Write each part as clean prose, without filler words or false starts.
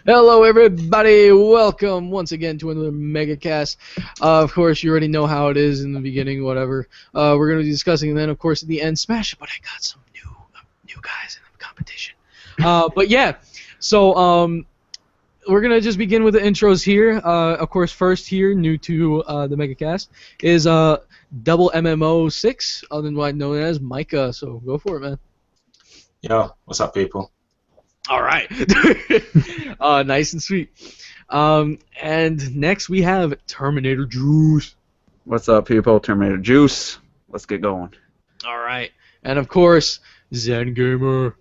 Hello, everybody. Welcome once again to another MegaCast. Of course, you already know how it is in the beginning, whatever. We're going to be discussing, and then, of course, at the end, Smash. But I got some new guys in the competition. But yeah, so we're going to just begin with the intros here. Of course, first here, new to the MegaCast, is Double MMO6, otherwise known as Micah. So go for it, man. Yo, what's up, people? All right. Nice and sweet. And next we have Terminator Juice. What's up, people? Terminator Juice. Let's get going. All right. And of course, Zen Gamer.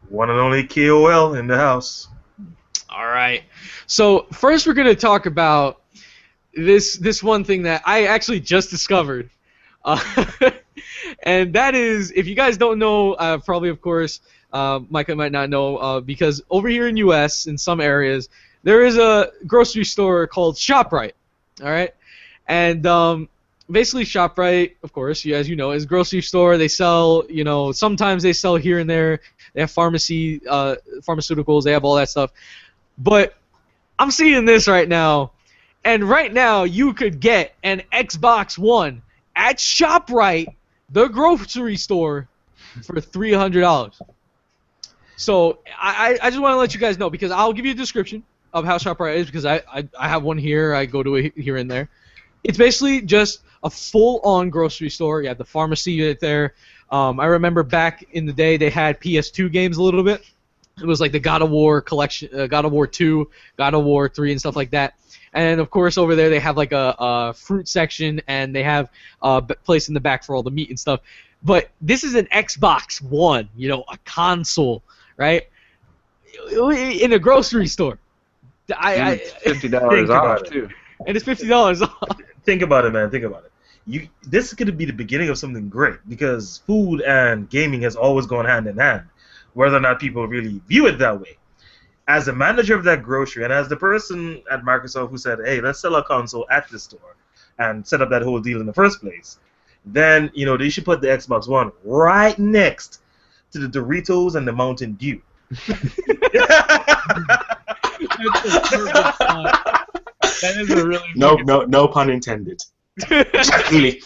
One and only KOL in the house. All right. So first we're going to talk about this one thing that I actually just discovered. And that is, if you guys don't know, probably, of course, Micah might not know, because over here in U.S., in some areas, there is a grocery store called ShopRite, all right? And basically ShopRite, of course, as you know, is a grocery store. They sell, sometimes they sell here and there. They have pharmaceuticals, they have all that stuff. But I'm seeing this right now, and right now you could get an Xbox One at ShopRite, the grocery store, for $300. So I just want to let you guys know, because I'll give you a description of how ShopRite is, because I have one here. I go to it here and there. It's basically just a full-on grocery store. You have the pharmacy unit there. I remember back in the day they had PS2 games a little bit. It was like the God of War collection, God of War 2, God of War 3, and stuff like that. And of course over there they have like a fruit section, and they have a place in the back for all the meat and stuff. But this is an Xbox One, a console, right? In a grocery store. It's $50 off too. And it's $50 off. Think about it, man. Think about it. This is going to be the beginning of something great, because food and gaming has always gone hand in hand, whether or not people really view it that way. As the manager of that grocery, and as the person at Microsoft who said, hey, let's sell a console at the store and set up that whole deal in the first place, then, they should put the Xbox One right next to the Doritos and the Mountain Dew. That is a really no pun intended. Exactly.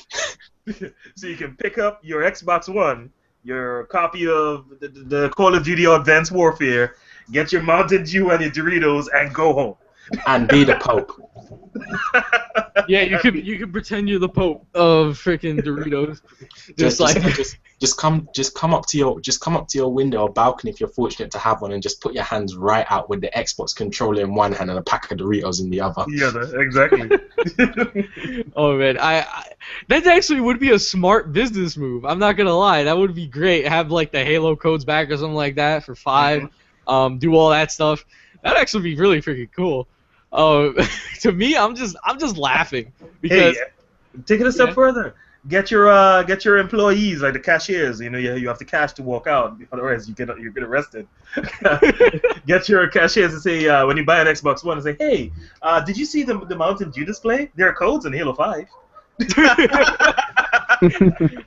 So you can pick up your Xbox One, your copy of the Call of Duty Advanced Warfare, get your Mountain Dew and your Doritos, and go home. And be the Pope. Yeah, you could pretend you're the Pope of freaking Doritos. Just come up to your window or balcony if you're fortunate to have one, and just put your hands right out with the Xbox controller in one hand and a pack of Doritos in the other. Yeah, exactly. Oh man, that actually would be a smart business move. I'm not gonna lie, that would be great. Have like the Halo codes back or something like that for $5. Do all that stuff. That'd actually be really freaking cool. To me, I'm just laughing because take it a step further. Get your employees, like the cashiers. You have to cash to walk out, otherwise you get arrested. Get your cashiers and say, when you buy an Xbox One, and say, hey, did you see the Mountain Dew display? There are codes in Halo 5.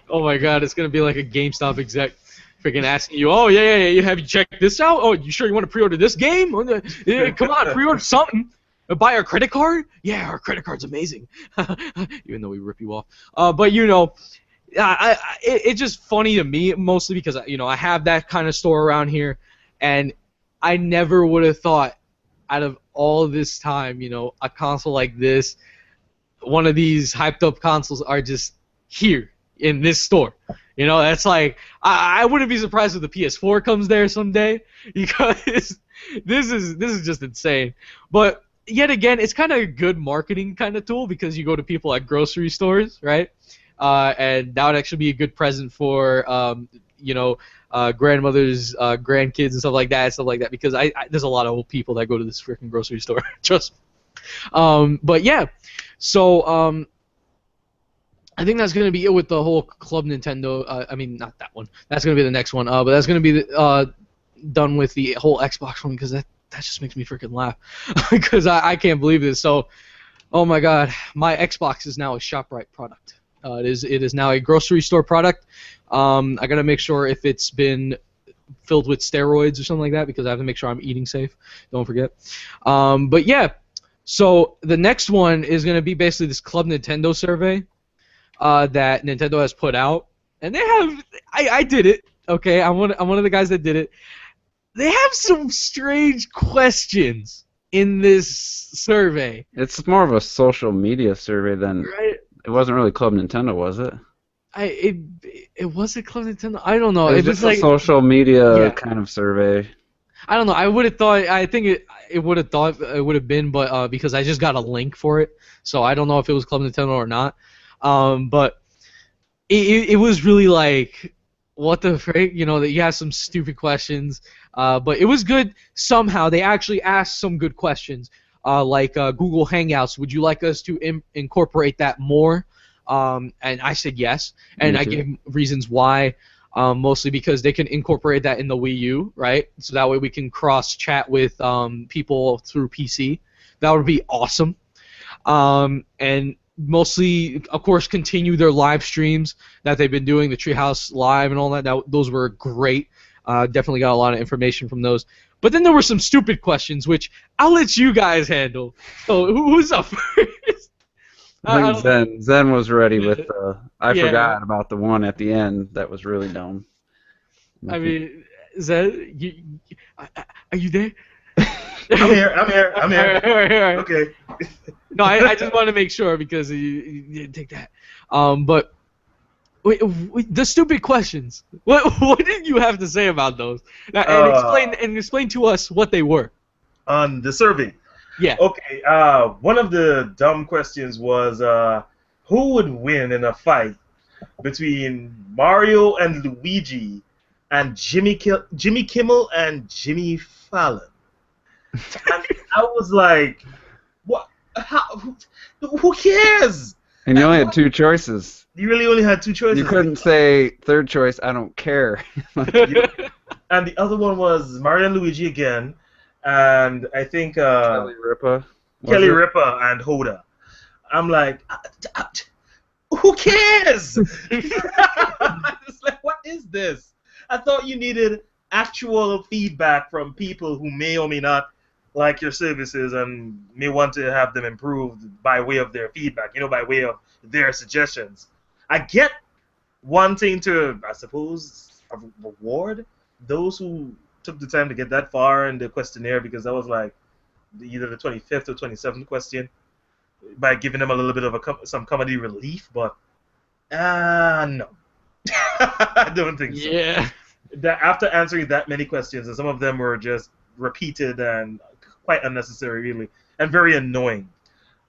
Oh my God, it's gonna be like a GameStop exec freaking asking you, oh yeah, have you checked this out? Oh, you sure you want to pre-order this game? Yeah, come on, pre-order something. Buy our credit card? Yeah, our credit card's amazing. Even though we rip you off. But it's just funny to me, mostly because I have that kind of store around here, and I never would have thought, out of all this time, a console like this, one of these hyped up consoles are just here in this store. That's like, I wouldn't be surprised if the PS4 comes there someday, because this is just insane. But yet again, it's kind of a good marketing kind of tool, because you go to people at grocery stores, right? And that would actually be a good present for grandmothers, grandkids, and stuff like that. Because there's a lot of old people that go to this freaking grocery store. Trust me. But yeah, so I think that's gonna be it with the whole Club Nintendo. I mean, not that one. That's gonna be the next one. But that's gonna be done with the whole Xbox one, because that just makes me freaking laugh, because I can't believe this. So, oh my God, my Xbox is now a ShopRite product. It is now a grocery store product. I gotta make sure if it's been filled with steroids or something like that because I have to make sure I'm eating safe. Don't forget. But yeah, so the next one is going to be basically this Club Nintendo survey that Nintendo has put out, and they have. I did it. Okay, I'm one of the guys that did it. They have some strange questions in this survey. It's more of a social media survey than. Right. It wasn't really Club Nintendo, was it? It wasn't Club Nintendo. I don't know. It was just a social media kind of survey. I don't know. I would have thought. I think it would have thought it would have been, but because I just got a link for it, so I don't know if it was Club Nintendo or not. But it was really like, what the frick? You know, that you have some stupid questions. But it was good somehow. They actually asked some good questions, like Google Hangouts. Would you like us to incorporate that more? And I said yes, and I gave reasons why. Mostly because they can incorporate that in the Wii U, right? So that way we can cross-chat with people through PC. That would be awesome. And mostly, of course, continue their live streams that they've been doing, the Treehouse Live and all that. Those were great. Definitely got a lot of information from those. But then there were some stupid questions, which I'll let you guys handle. So who's up first? I think Zen was ready with I forgot about the one at the end that was really dumb. I mean, Zen, are you there? I'm here. All right. Okay. No, I just want to make sure because you didn't take that. But wait, the stupid questions. What did you have to say about those? And explain to us what they were. On the survey. Yeah. Okay. One of the dumb questions was who would win in a fight between Mario and Luigi and Jimmy Kimmel and Jimmy Fallon? And I was like, what? How? Who cares? And you only had two choices. You really only had two choices. You couldn't say third choice, I don't care. And the other one was Mario and Luigi again. And I think Kelly Ripa and Hoda. I'm like, who cares? It's like, what is this? I thought you needed actual feedback from people who may or may not like your services and may want to have them improved by way of their feedback, by way of their suggestions. I get wanting to, I suppose, reward those who took the time to get that far in the questionnaire, because that was like either the 25th or 27th question, by giving them a little bit of some comedy relief, but no. I don't think so. Yeah. After answering that many questions, and some of them were just repeated and quite unnecessary, really, and very annoying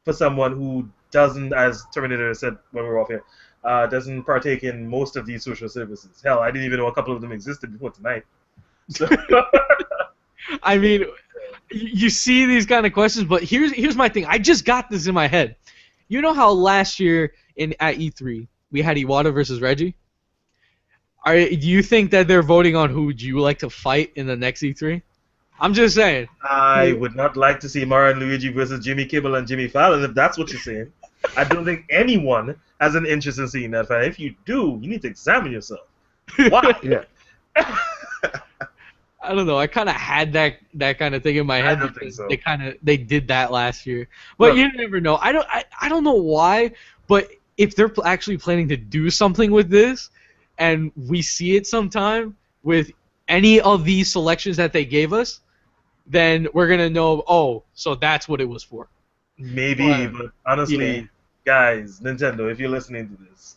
for someone who doesn't, as Terminator said when we were off here, doesn't partake in most of these social services. Hell, I didn't even know a couple of them existed before tonight. So I mean, you see these kind of questions, but here's my thing. I just got this in my head. You know how last year at E3 we had Iwata versus Reggie? Do you think that they're voting on who would you like to fight in the next E3? I'm just saying. I would not like to see Mario and Luigi versus Jimmy Kimmel and Jimmy Fallon, if that's what you're saying. I don't think anyone has an interest in seeing that fight. If you do, you need to examine yourself. Why? Yeah. I don't know. I kind of had that kind of thing in my head. I don't think so. They did that last year, but you never know. I don't know why, but if they're actually planning to do something with this, and we see it sometime with any of these selections that they gave us, then we're gonna know. Oh, so that's what it was for. Maybe, but honestly, guys, Nintendo, if you're listening to this,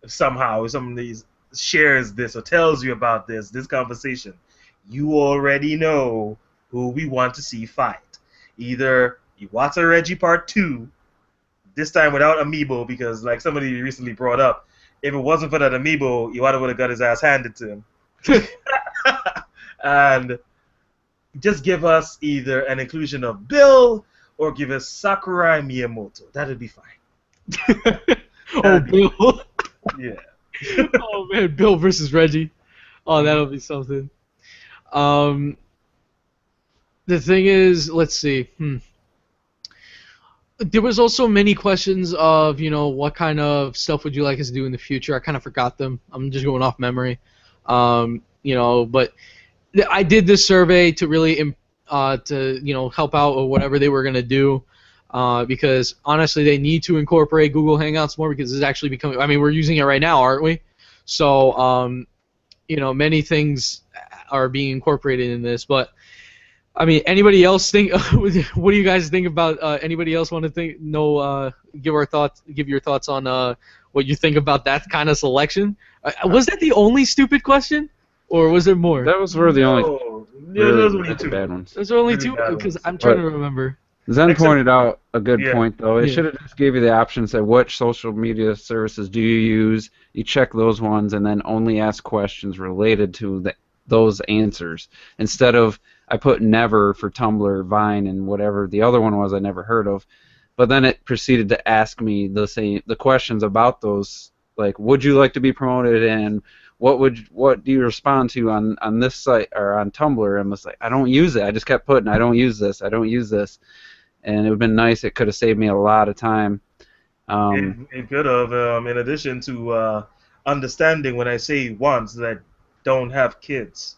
if somehow somebody shares this or tells you about this conversation, you already know who we want to see fight. Either Iwata Reggie Part 2, this time without Amiibo, because like somebody recently brought up, if it wasn't for that Amiibo, Iwata would have got his ass handed to him. And just give us either an inclusion of Bill or give us Sakurai Miyamoto. That'd be fine. Bill. Yeah. Oh man, Bill versus Reggie. Oh, that'll be something. The thing is, let's see. There was also many questions of, what kind of stuff would you like us to do in the future? I kind of forgot them. I'm just going off memory. But I did this survey to really to help out with whatever they were gonna do. Because honestly, they need to incorporate Google Hangouts more because it's actually becoming. I mean, we're using it right now, aren't we? So, many things are being incorporated in this. But I mean, anybody else think? What do you guys think about? Anybody else want to give your thoughts on what you think about that kind of selection? Was that the only stupid question, or was there more? Those were the only. Those were only two bad ones. Those are only really two bad because ones. I'm trying to remember. Zen Except- pointed out a good Yeah. point, though. It Yeah. should have just gave you the option, say, which social media services do you use? You check those ones, and then only ask questions related to those answers. Instead of, I put never for Tumblr, Vine, and whatever the other one was I never heard of. But then it proceeded to ask me the questions about those, like, would you like to be promoted, and what do you respond to on this site or on Tumblr? And I was like, I don't use it. I just kept putting, I don't use this. I don't use this. And it would have been nice. It could have saved me a lot of time. It could have, in addition to understanding when I say once that I don't have kids.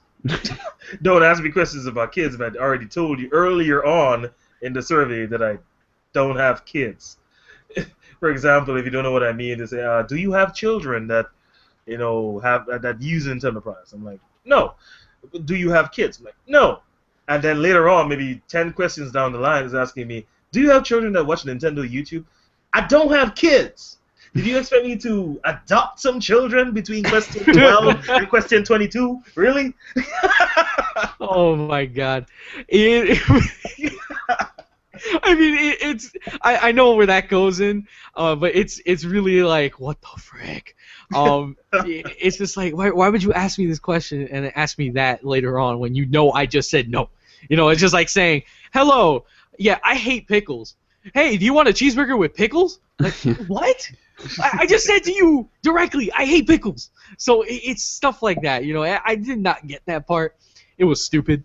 Don't ask me questions about kids, but I already told you earlier on in the survey that I don't have kids. For example, if you don't know what I mean, they say, do you have children that have that use enterprise? I'm like, no. Do you have kids? I'm like, no. And then later on, maybe 10 questions down the line, is asking me, do you have children that watch Nintendo YouTube? I don't have kids. Did you expect me to adopt some children between question 12 and question 22? Really? Oh my God! I mean, I know where that goes in, but it's really like, what the frick? It's just like, why would you ask me this question and then ask me that later on when I just said no? It's just like saying, hello, yeah, I hate pickles. Hey, do you want a cheeseburger with pickles? Like, what? I just said to you directly, I hate pickles. So it's stuff like that, I did not get that part. It was stupid,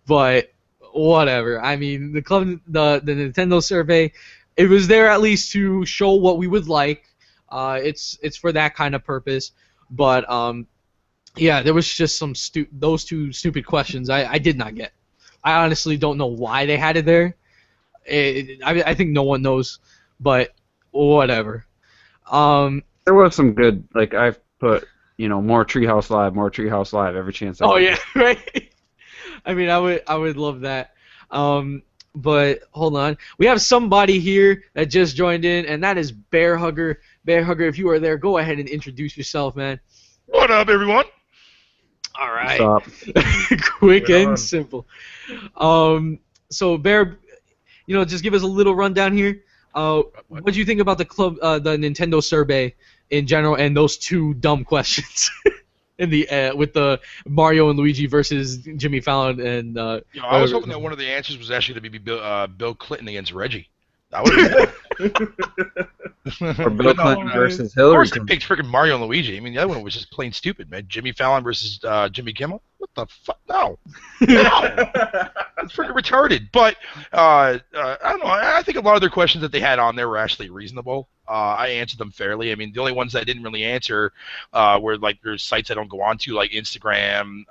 but whatever. I mean, the Nintendo survey, it was there at least to show what we would like. It's for that kind of purpose. But yeah, there was just those two stupid questions I did not get. I honestly don't know why they had it there. I think no one knows, but whatever. There was some good, like I've put, more Treehouse Live every chance I Oh get. yeah, right. I mean, I would love that. But hold on, we have somebody here that just joined in, and that is Bear Hugger. Bear Hugger, if you are there, go ahead and introduce yourself, man. What up, everyone? All right. Stop. Quick Right on. and simple. So Bear, just give us a little rundown here. What do you think about the Nintendo survey in general, and those two dumb questions in the with the Mario and Luigi versus Jimmy Fallon and? I was hoping that one of the answers was actually to be Bill Clinton against Reggie. That would have Or Bill Clinton Of versus Hillary course, they Clinton. picked freaking Mario and Luigi. I mean, the other one was just plain stupid, man. Jimmy Fallon versus Jimmy Kimmel. What the fuck? No, that's freaking retarded. But I don't know. I think a lot of their questions that they had on there were actually reasonable. I answered them fairly. I mean, the only ones I didn't really answer were like there's sites I don't go on to, like Instagram,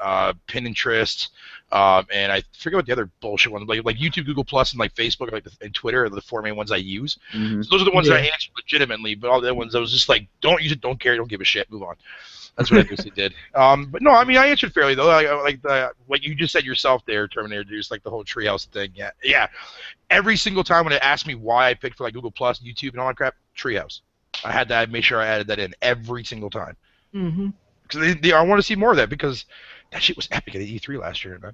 Pinterest, and I forget what the other bullshit ones, like YouTube, Google Plus, and like Facebook, and Twitter are the four main ones I use. Mhm. So those are the ones that I Yeah. answered legitimately. But all the other ones, I was just like, don't use it, don't care, don't give a shit, move on. That's what I basically did. But no, I mean, I answered fairly though. Like you just said yourself there, Terminator, just like the whole treehouse thing. Yeah. Every single time when it asked me why I picked for like Google Plus, YouTube, and all that crap, treehouse. I had to make sure I added that in every single time Mm-hmm. because I want to see more of that because that shit was epic at E3 last year, man.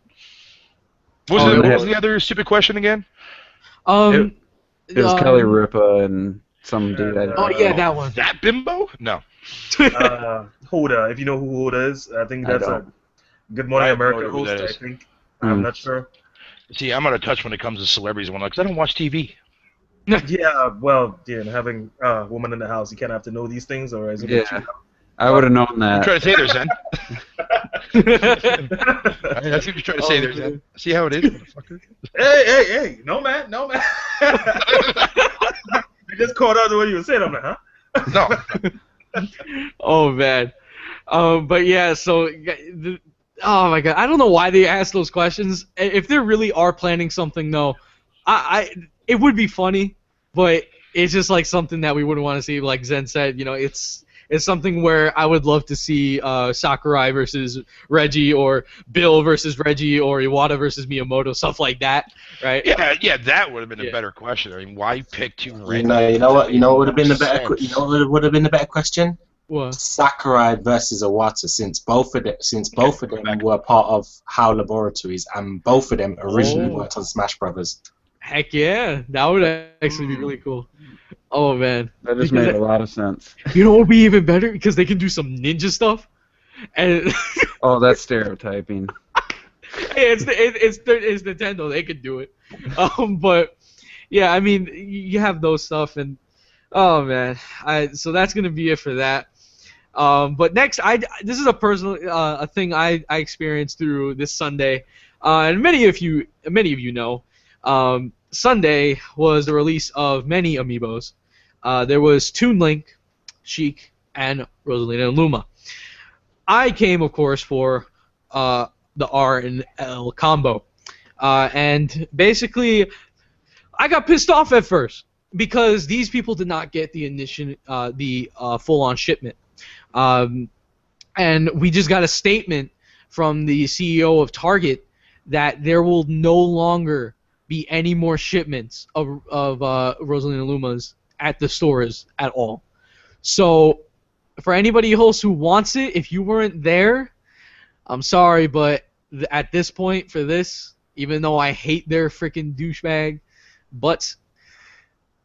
Oh, What yeah. was the other stupid question again? It was Kelly Ripa and some dude. Oh yeah, that one. That bimbo? No. Hoda, if you know who Hoda is, I think I that's a don't. Good Morning I have no America idea who host, that I is. think. I'm not sure. See, I'm out of touch when it comes to celebrities and whatnot because I don't watch TV. Yeah, well, and having a woman in the house, you kind of have to know these things, or is it Yeah. I would have known I'm that. trying to say there, Zen. That's what you're trying to say there, Zen. See how it is, motherfucker? Hey, no man. I just caught out the way you were saying. I'm like, huh? No. Oh man. But yeah, so Oh my god, I don't know why they ask those questions. If they really are planning something, though, it would be funny, but it's just like something that we wouldn't want to see. Like Zen said, it's something where I would love to see Sakurai versus Reggie, or Bill versus Reggie, or Iwata versus Miyamoto, stuff like that, right? Yeah, that would have been Yeah. a better question. I mean, why pick two You randoms? know what? That You know what would made have been no the better? sense. You know what would have been the better question? What? Sakurai versus Iwata, since both of them were part of HAL Laboratories, and both of them originally Oh. worked on Smash Brothers. Heck yeah, that would actually be really cool. Oh man, That just Because made a lot of sense. you know what would be even better? Because they can do some ninja stuff, and Oh, that's stereotyping. hey, it's Nintendo. They could do it. But yeah, I mean, you have those stuff, and oh man, so that's gonna be it for that. But next, this is a personal a thing I experienced through this Sunday, and many of you know, Sunday was the release of many amiibos. There was Toon Link, Sheik, and Rosalina and Luma. I came, of course, for the R and L combo, and basically, I got pissed off at first because these people did not get the full-on shipment. And we just got a statement from the CEO of Target that there will no longer be any more shipments of Rosalina Lumas at the stores at all. So, for anybody else who wants it, if you weren't there, I'm sorry, but at this point for this, even though I hate their freaking douchebag, but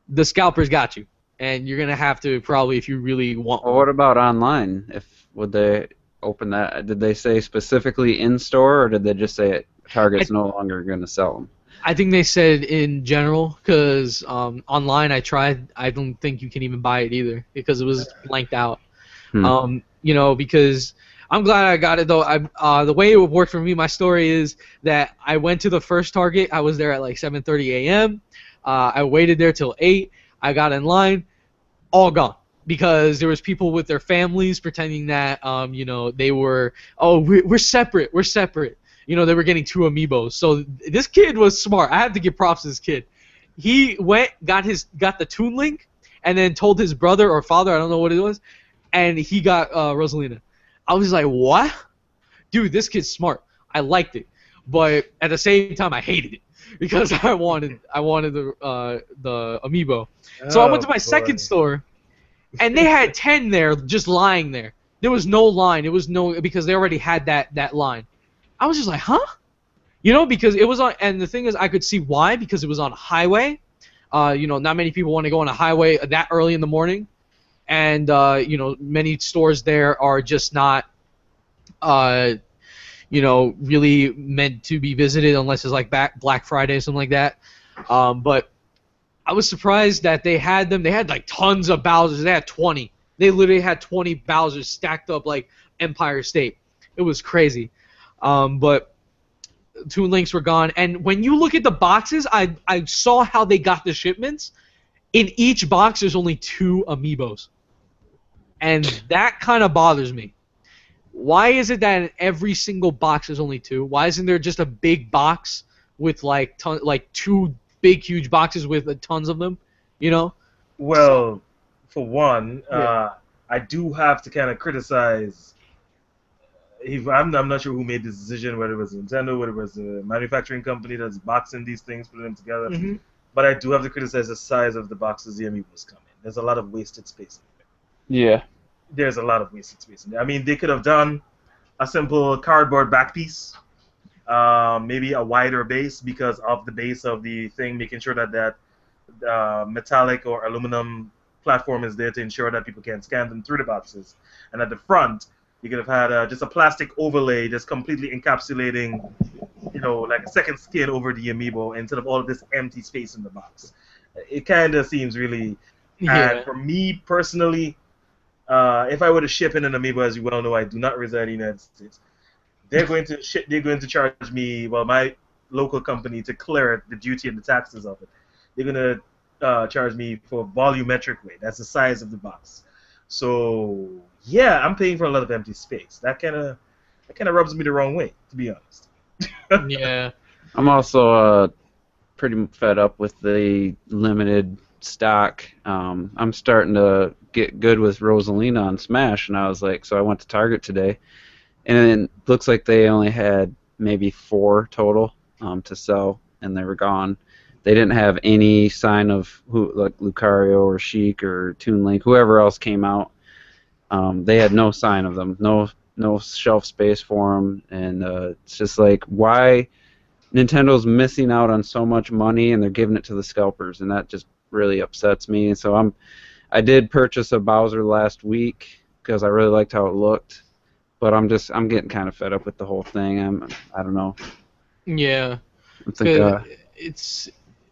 the scalpers got you. And you're gonna have to probably, if you really want. Well, what about online? Would they open that? Did they say specifically in store, or did they just say Target's no longer going to sell them? I think they said in general, because online I tried. I don't think you can even buy it either because it was blanked out. Because I'm glad I got it though. The way it worked for me, my story is that I went to the first Target. I was there at like 7:30 a.m. I waited there till 8. I got in line, all gone. Because there was people with their families pretending that, they were, we're separate, we're separate. They were getting 2 amiibos. So this kid was smart. I have to give props to this kid. He went, got the Toon Link, and then told his brother or father, I don't know what it was, and he got Rosalina. I was like, what? Dude, this kid's smart. I liked it. But at the same time, I hated it. Because I wanted the amiibo. So I went to my second store, and they had 10 there just lying there. There was no line. Because they already had that line. I was just like, huh? Because it was on, and the thing is, I could see why, because it was on a highway. Not many people want to go on a highway that early in the morning, and many stores there are just not really meant to be visited unless it's like Black Friday or something like that. But I was surprised that they had them. They had like tons of Bowsers. They had 20. They literally had 20 Bowsers stacked up like Empire State. It was crazy. But Toon Links were gone. And when you look at the boxes, I saw how they got the shipments. In each box, there's only 2 amiibos. And that kind of bothers me. Why is it that in every single box there's only 2? Why isn't there just a big box with like 2 big huge boxes with tons of them? Well, for one, I do have to kind of criticize. I'm not sure who made this decision, whether it was Nintendo, whether it was a manufacturing company that's boxing these things, putting them together. Mm-hmm. But I do have to criticize the size of the boxes the amiibos come in. There's a lot of wasted space in there. Yeah. There's a lot of wasted space in there. I mean, they could have done a simple cardboard back piece, maybe a wider base because of the base of the thing, making sure that metallic or aluminum platform is there to ensure that people can scan them through the boxes. And at the front, you could have had just a plastic overlay just completely encapsulating, like a second skin over the amiibo instead of all of this empty space in the box. It kind of seems really... Yeah. And for me personally, if I were to ship in an amiibo, as you well know, I do not reside in the United States. They're going to charge me, my local company, to clear it, the duty and the taxes of it. They're going to charge me for volumetric weight. That's the size of the box. So yeah, I'm paying for a lot of empty space. That kind of That kind of rubs me the wrong way, to be honest. Yeah. I'm also pretty fed up with the limited stock. I'm starting to get good with Rosalina on Smash, and I was like, so I went to Target today, and it looks like they only had maybe 4 total to sell, and they were gone. They didn't have any sign of who, like Lucario or Sheik or Toon Link, whoever else came out. They had no sign of them, no shelf space for them, and it's just like, why Nintendo's missing out on so much money and they're giving it to the scalpers, and that just really upsets me. And so I did purchase a Bowser last week because I really liked how it looked, but I'm getting kind of fed up with the whole thing. I don't know. Yeah. I think,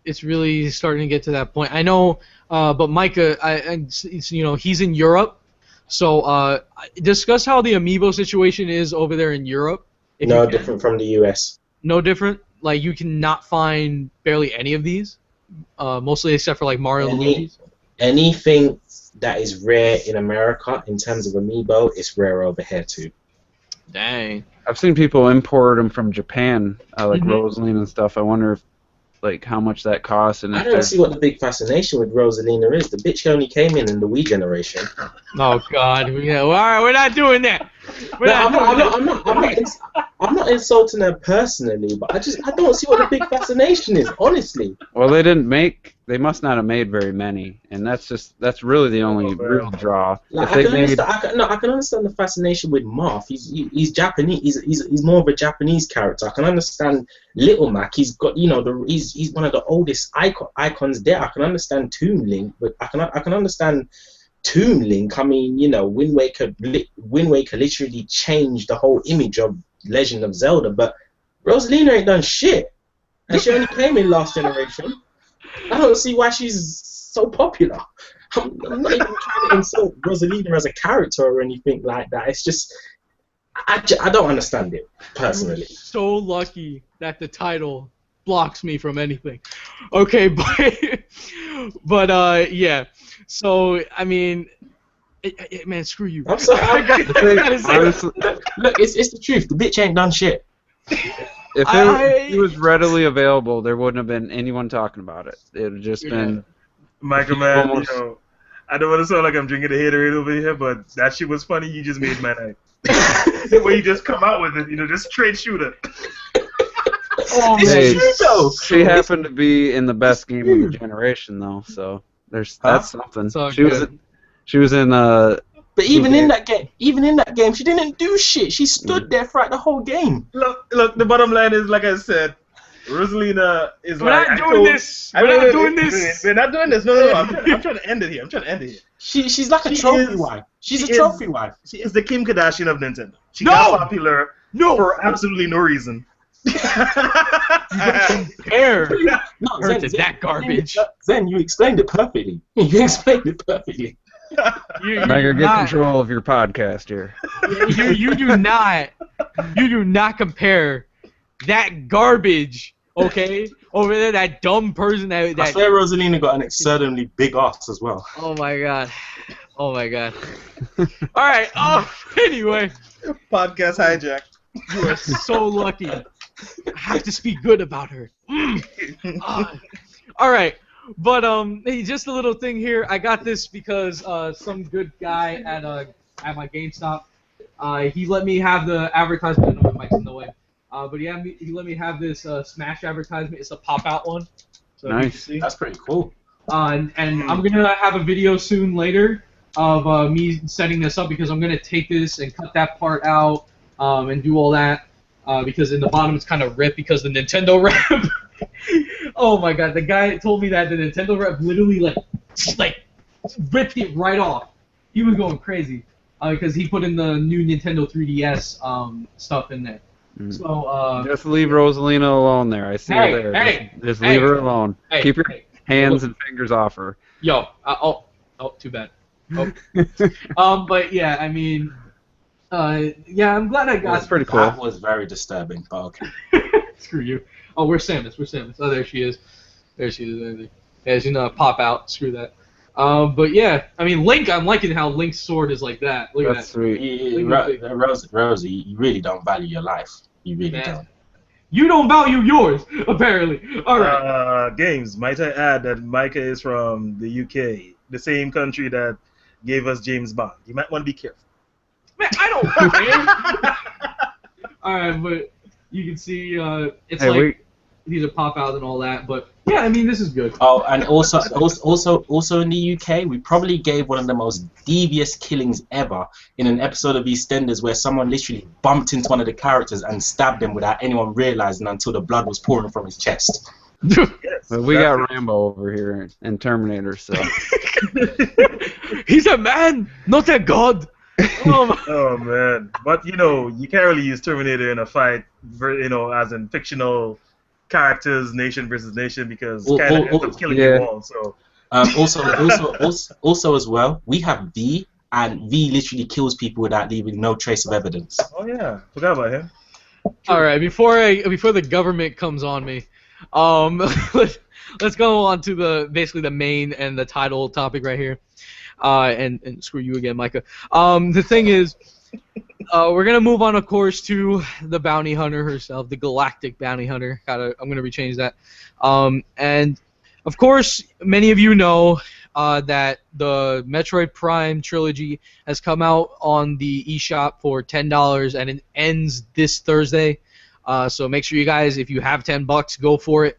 it's really starting to get to that point. I know, but Micah, he's in Europe, so discuss how the amiibo situation is over there in Europe. No different from the US. No different. Like you cannot find barely any of these, mostly except for like Mario and Luigi's. Anything that is rare in America in terms of amiibo is rare over here too. Dang. I've seen people import them from Japan, like Rosaline and stuff. I wonder if, like, how much that costs. And I don't see what the big fascination with Rosalina is. The bitch only came in the Wii generation. Oh God, yeah. Well, all right, we're not doing that. I'm not insulting her personally, but I don't see what the big fascination is, honestly. Well, they must not have made very many, and that's really the only real draw. Like, I can understand the fascination with Marth. He's Japanese. He's more of a Japanese character. I can understand Little Mac. He's got he's one of the oldest icons there. I can understand Toon Link, but I can understand Toon Link. I mean, Wind Waker literally changed the whole image of Legend of Zelda, but Rosalina ain't done shit, and she only came in last generation. I don't see why she's so popular. I'm not even trying to insult Rosalina as a character or anything like that. It's just I don't understand it personally. You're so lucky that the title blocks me from anything. Okay, but yeah. So I mean, man, screw you. I'm sorry. Look, it's the truth. The bitch ain't done shit. If it was readily available, there wouldn't have been anyone talking about it. It would have just been. Michael, man, I don't want to sound like I'm drinking a haterade over here, but that shit was funny. You just made my night. The way you just come out with it, just straight shooter. Oh, hey, she happened to be in the best game of the generation, though. So that's something. She was in. But even in that game, she didn't do shit. She stood there throughout the whole game. Look. The bottom line is, like I said, Rosalina is We're not doing this. We're not doing this. No. I'm trying to end it here. She's like a trophy wife. She's a trophy wife. She is the Kim Kardashian of Nintendo. She got popular for absolutely no reason. Compare her to that garbage. Then you explained it perfectly. Mega, get control of your podcast here. You do not compare that garbage, okay, over there, that dumb person that. I swear Rosalina got an exceedingly big ass as well. Oh my god. All right. Anyway. Podcast hijack. You are so lucky. I have to speak good about her. All right. But hey, just a little thing here. I got this because some good guy at my GameStop, he let me have the advertisement. I know the mic's in the way. But he let me have this Smash advertisement. It's a pop-out one. So nice. That's pretty cool. And I'm gonna have a video soon later of me setting this up because I'm gonna take this and cut that part out and do all that because in the bottom it's kind of ripped because the Nintendo rep. Oh my god, the guy told me that the Nintendo rep literally like ripped it right off. He was going crazy because he put in the new Nintendo 3DS stuff in there. So just leave Rosalina alone there. I see her there. Just leave her alone. Keep your hands and fingers off her. Yo, too bad. Oh. But yeah, I mean, yeah, I'm glad I got. That's pretty cool. That was very disturbing, but okay. Screw you. Oh, where's Samus? Oh, there she is. Yeah, she's gonna pop out. Screw that. But yeah, I mean, Link. I'm liking how Link's sword is like that. Look at That's that. sweet. Rosie, you really don't value your life. You really Man. don't. You don't value yours, apparently. All right. Games. Might I add that Micah is from the UK, the same country that gave us James Bond. You might want to be careful. Man, I don't care. All right, but you can see it's Hey, like these are pop out and all that. But yeah, I mean, this is good. Oh, and also in the UK, we probably gave one of the most devious killings ever in an episode of EastEnders where someone literally bumped into one of the characters and stabbed him without anyone realizing until the blood was pouring from his chest. Yes. But we got Rambo over here and Terminator, so. He's a man, not a god. Oh man, but you can't really use Terminator in a fight, as in fictional characters, nation versus nation, because kind of ends up killing you all. So Also as well, we have V, and V literally kills people without leaving no trace of evidence. oh yeah, forgot about him. All right, before the government comes on me, let's go on to basically the main and the title topic right here. And screw you again, Micah. The thing is, we're gonna move on, of course, to the bounty hunter herself, the galactic bounty hunter. I'm gonna rechange that. And of course, many of you know that the Metroid Prime trilogy has come out on the eShop for $10, and it ends this Thursday. So make sure you guys, if you have $10, go for it.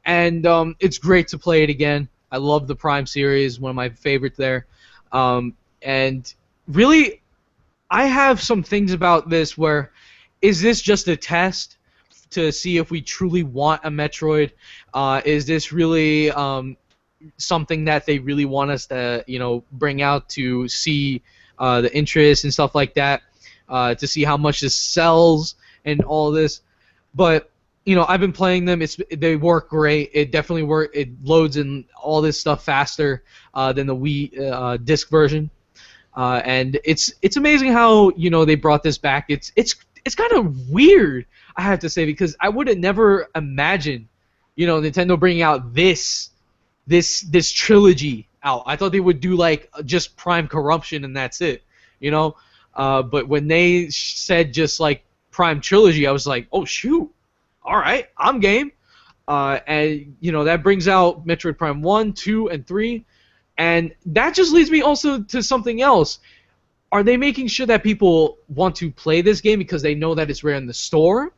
And it's great to play it again. I love the Prime series, one of my favorites there. And really, I have some things about this where, is this just a test to see if we truly want a Metroid? Is this really something that they really want us to, bring out to see the interest and stuff like that, to see how much this sells and all this? But I've been playing them. They work great. It definitely work. It loads in all this stuff faster than the Wii disc version, and it's amazing how they brought this back. It's kind of weird, I have to say, because I would have never imagined Nintendo bringing out this trilogy out. I thought they would do like just Prime Corruption and that's it, But when they said just like Prime Trilogy, I was like, oh shoot. All right, I'm game. And that brings out Metroid Prime 1, 2, and 3, and that just leads me also to something else. Are they making sure that people want to play this game because they know that it's rare in the store,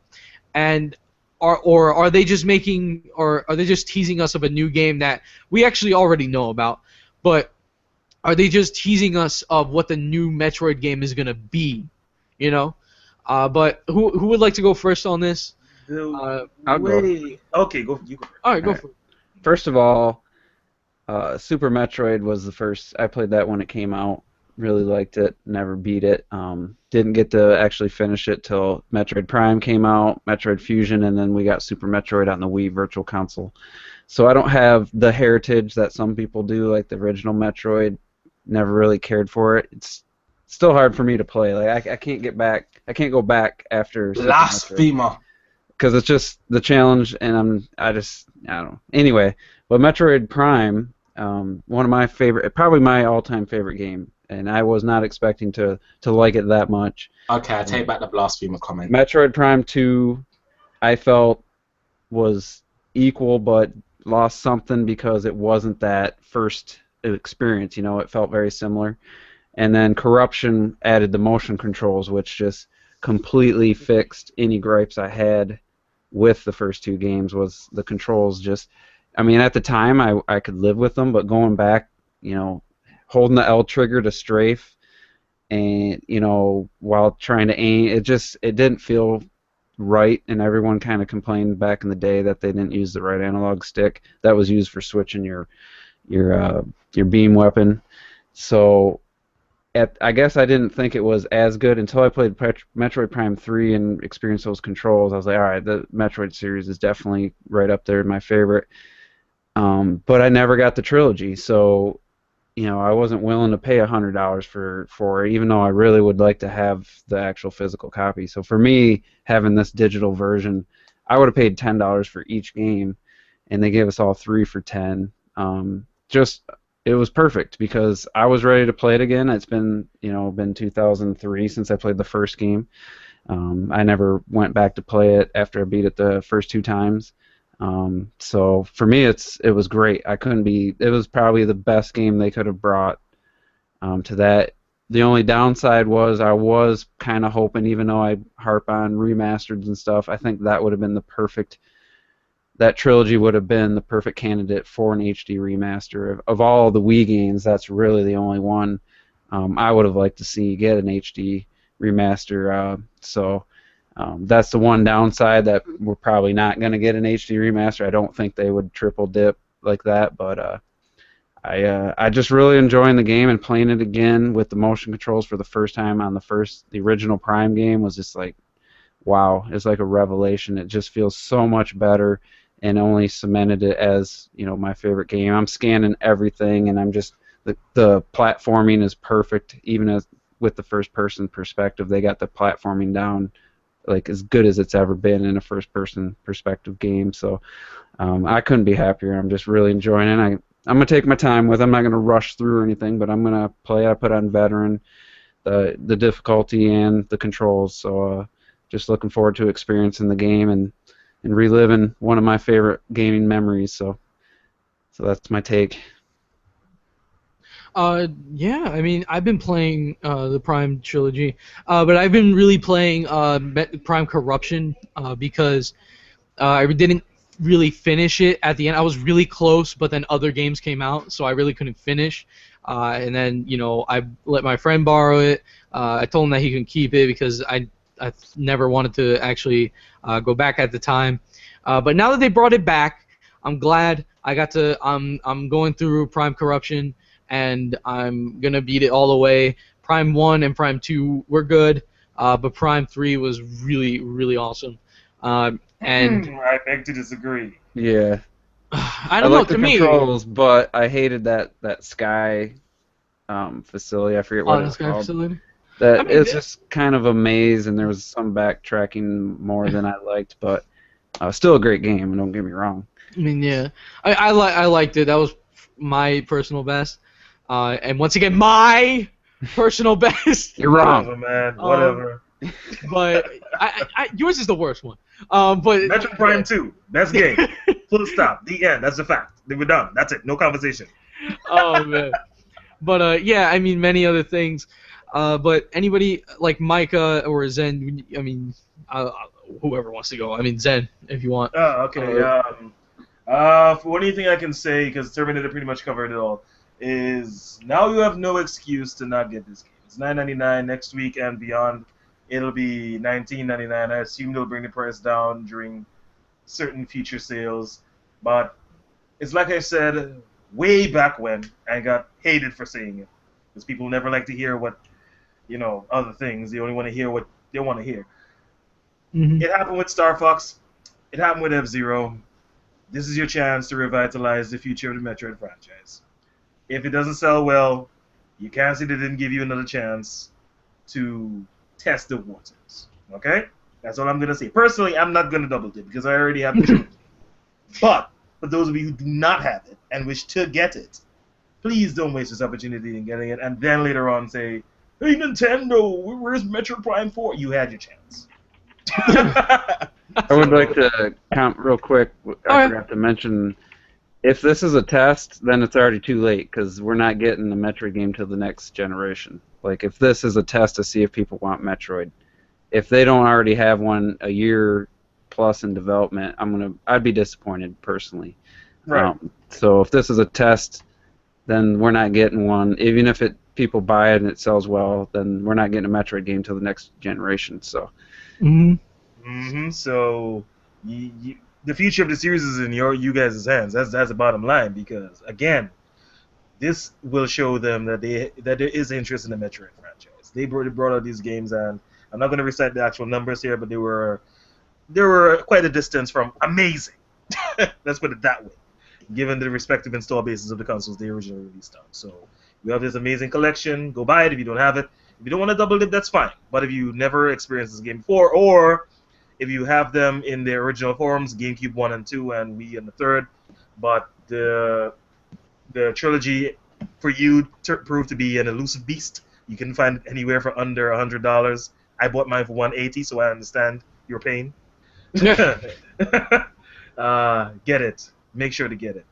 and or are they just teasing us of a new game that we actually already know about? But are they just teasing us of what the new Metroid game is gonna be? But who would like to go first on this? I'll go. Okay, go. You go. All right, go for it. First of all, Super Metroid was the first. I played that when it came out. Really liked it. Never beat it. Didn't get to actually finish it till Metroid Prime came out, Metroid Fusion, and then we got Super Metroid on the Wii Virtual Console. So I don't have the heritage that some people do, like the original Metroid. Never really cared for it. It's still hard for me to play. Like I can't get back. I can't go back after Super Metroid. Blasphemer. Because it's just the challenge, and I don't know. Anyway, but Metroid Prime, one of my favorite, probably my all-time favorite game, and I was not expecting to like it that much. Okay, I take back the blasphemer comment. Metroid Prime 2, I felt was equal, but lost something because it wasn't that first experience. It felt very similar. And then Corruption added the motion controls, which just completely fixed any gripes I had with the first two games. Was the controls just, at the time I could live with them, but going back, holding the L trigger to strafe and, while trying to aim, it didn't feel right, and everyone kind of complained back in the day that they didn't use the right analog stick that was used for switching your beam weapon. So I guess I didn't think it was as good until I played Metroid Prime 3 and experienced those controls. I was like, all right, the Metroid series is definitely right up there, my favorite. But I never got the trilogy, so I wasn't willing to pay $100 for it, even though I really would like to have the actual physical copy. So for me, having this digital version, I would have paid $10 for each game, and they gave us all three for $10. Just it was perfect because I was ready to play it again. It's been 2003 since I played the first game. I never went back to play it after I beat it the first 2 times. So for me, it was great. I couldn't be. It was probably the best game they could have brought to that. The only downside was I was kind of hoping, even though I harp on remasters and stuff, I think that would have been the perfect. That trilogy would have been the perfect candidate for an HD remaster. Of all the Wii games, that's really the only one I would have liked to see get an HD remaster. That's the one downside, that we're probably not going to get an HD remaster. I don't think they would triple dip like that, but I just really enjoying the game, and playing it again with the motion controls for the first time on the original Prime game was just like, wow, it's like a revelation. It just feels so much better, and only cemented it as my favorite game. I'm scanning everything, and I'm just the platforming is perfect, even as with the first person perspective. They got the platforming down like as good as it's ever been in a first person perspective game. So I couldn't be happier. I'm just really enjoying it. I'm gonna take my time with it. I'm not gonna rush through or anything, but I'm gonna play. I put on veteran, the difficulty and the controls. So just looking forward to experiencing the game and reliving one of my favorite gaming memories. So that's my take. Yeah, I mean, I've been playing the Prime trilogy, but I've been really playing Prime Corruption because I didn't really finish it at the end. I was really close, but then other games came out, so I really couldn't finish. And then, I let my friend borrow it. I told him that he can keep it because I never wanted to actually go back at the time. But now that they brought it back, I'm glad I got to. I'm going through Prime Corruption, and I'm gonna beat it all the way. Prime 1 and Prime 2 were good, but Prime 3 was really, really awesome. And I beg to disagree. Yeah. I don't know. like the To me, controls, but I hated that sky facility. I forget what it's Sky called. Facility. That it's just kind of a maze, and there was some backtracking more than I liked, but still a great game. Don't get me wrong. I mean, yeah, I liked it. That was my personal best. And once again, my personal best. You're wrong. Whatever, man. Whatever. But yours is the worst one. But Metro Prime 2, best game. Full stop. The end. That's a fact. We're done. That's it. No conversation. Oh man. But yeah, I mean many other things. But anybody like Micah or Zen, I mean, whoever wants to go. I mean Zen, if you want. Oh, okay. For one thing I can say, because Terminator pretty much covered it all, is now you have no excuse to not get this game. It's $9.99 next week and beyond. It'll be $19.99. I assume they'll bring the price down during certain feature sales, but it's like I said way back when. I got hated for saying it, because people never like to hear what other things. They only want to hear what they want to hear. Mm-hmm. It happened with Star Fox. It happened with F-Zero. This is your chance to revitalize the future of the Metroid franchise. If it doesn't sell well, you can't say they didn't give you another chance to test the waters. Okay? That's all I'm going to say. Personally, I'm not going to double dip because I already have the trilogy. But for those of you who do not have it and wish to get it, please don't waste this opportunity in getting it and then later on say, hey, Nintendo, where's Metroid Prime 4? You had your chance. I would like to comment real quick. I forgot to mention, if this is a test, then it's already too late because we're not getting the Metroid game till the next generation. Like, if this is a test to see if people want Metroid, if they don't already have one a year plus in development, I'd be disappointed personally. Right. So if this is a test, then we're not getting one. Even if people buy it and it sells well, then we're not getting a Metroid game till the next generation. So. So the future of the series is in you guys' hands. That's the bottom line, because again, this will show them that there is interest in the Metroid franchise. They brought out these games, and I'm not going to recite the actual numbers here, but they were quite a distance from amazing. Let's put it that way, given the respective install bases of the consoles they originally released on. So you have this amazing collection. Go buy it if you don't have it. If you don't want to double dip, that's fine. But if you never experienced this game before, or if you have them in their original forms, GameCube 1 and 2, and Wii and the third, but the trilogy for you to prove to be an elusive beast. You can find it anywhere for under $100. I bought mine for $180, so I understand your pain. Get it. Make sure to get it.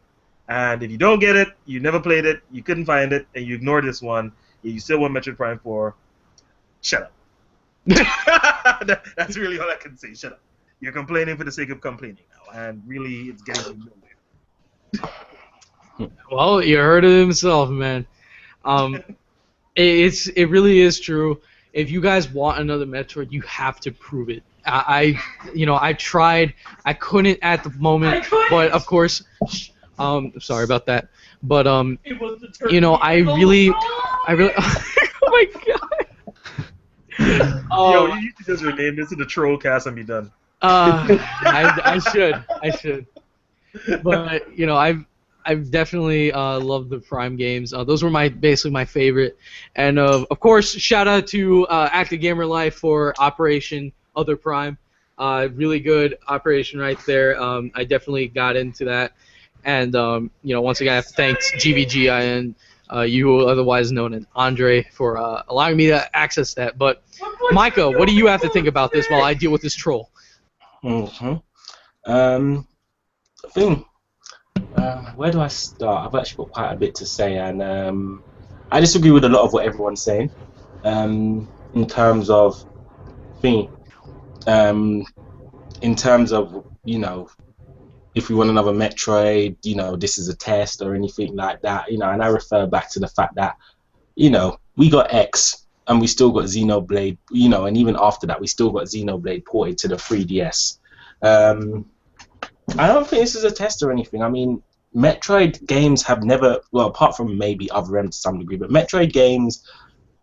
And if you don't get it, you never played it, you couldn't find it, and you ignore this one, and you still want Metroid Prime 4, shut up. That's really all I can say. Shut up. You're complaining for the sake of complaining now, and really, it's getting you nowhere. Well, you heard it himself, man. It really is true. If you guys want another Metroid, you have to prove it. I tried. I couldn't at the moment, but of course, sorry about that. But It was the turkey. I really, oh my god. Yo, you should just rename this to the Troll Cast and be done. I should. But I've definitely loved the Prime games. Those were basically my favorite. And of course, shout out to Active Gamer Life for Operation Other Prime. Really good operation right there. I definitely got into that. And once again, I have to thank GVGI and you, otherwise known as Andre, for allowing me to access that. But Micah, what do you have to think about this while I deal with this troll? Where do I start? I've actually got quite a bit to say, and I disagree with a lot of what everyone's saying. In terms of in terms of if we want another Metroid, this is a test or anything like that, and I refer back to the fact that, we got X and we still got Xenoblade, and even after that we still got Xenoblade ported to the 3DS. I don't think this is a test or anything. I mean, Metroid games have never, well, apart from maybe Other M to some degree, but Metroid games,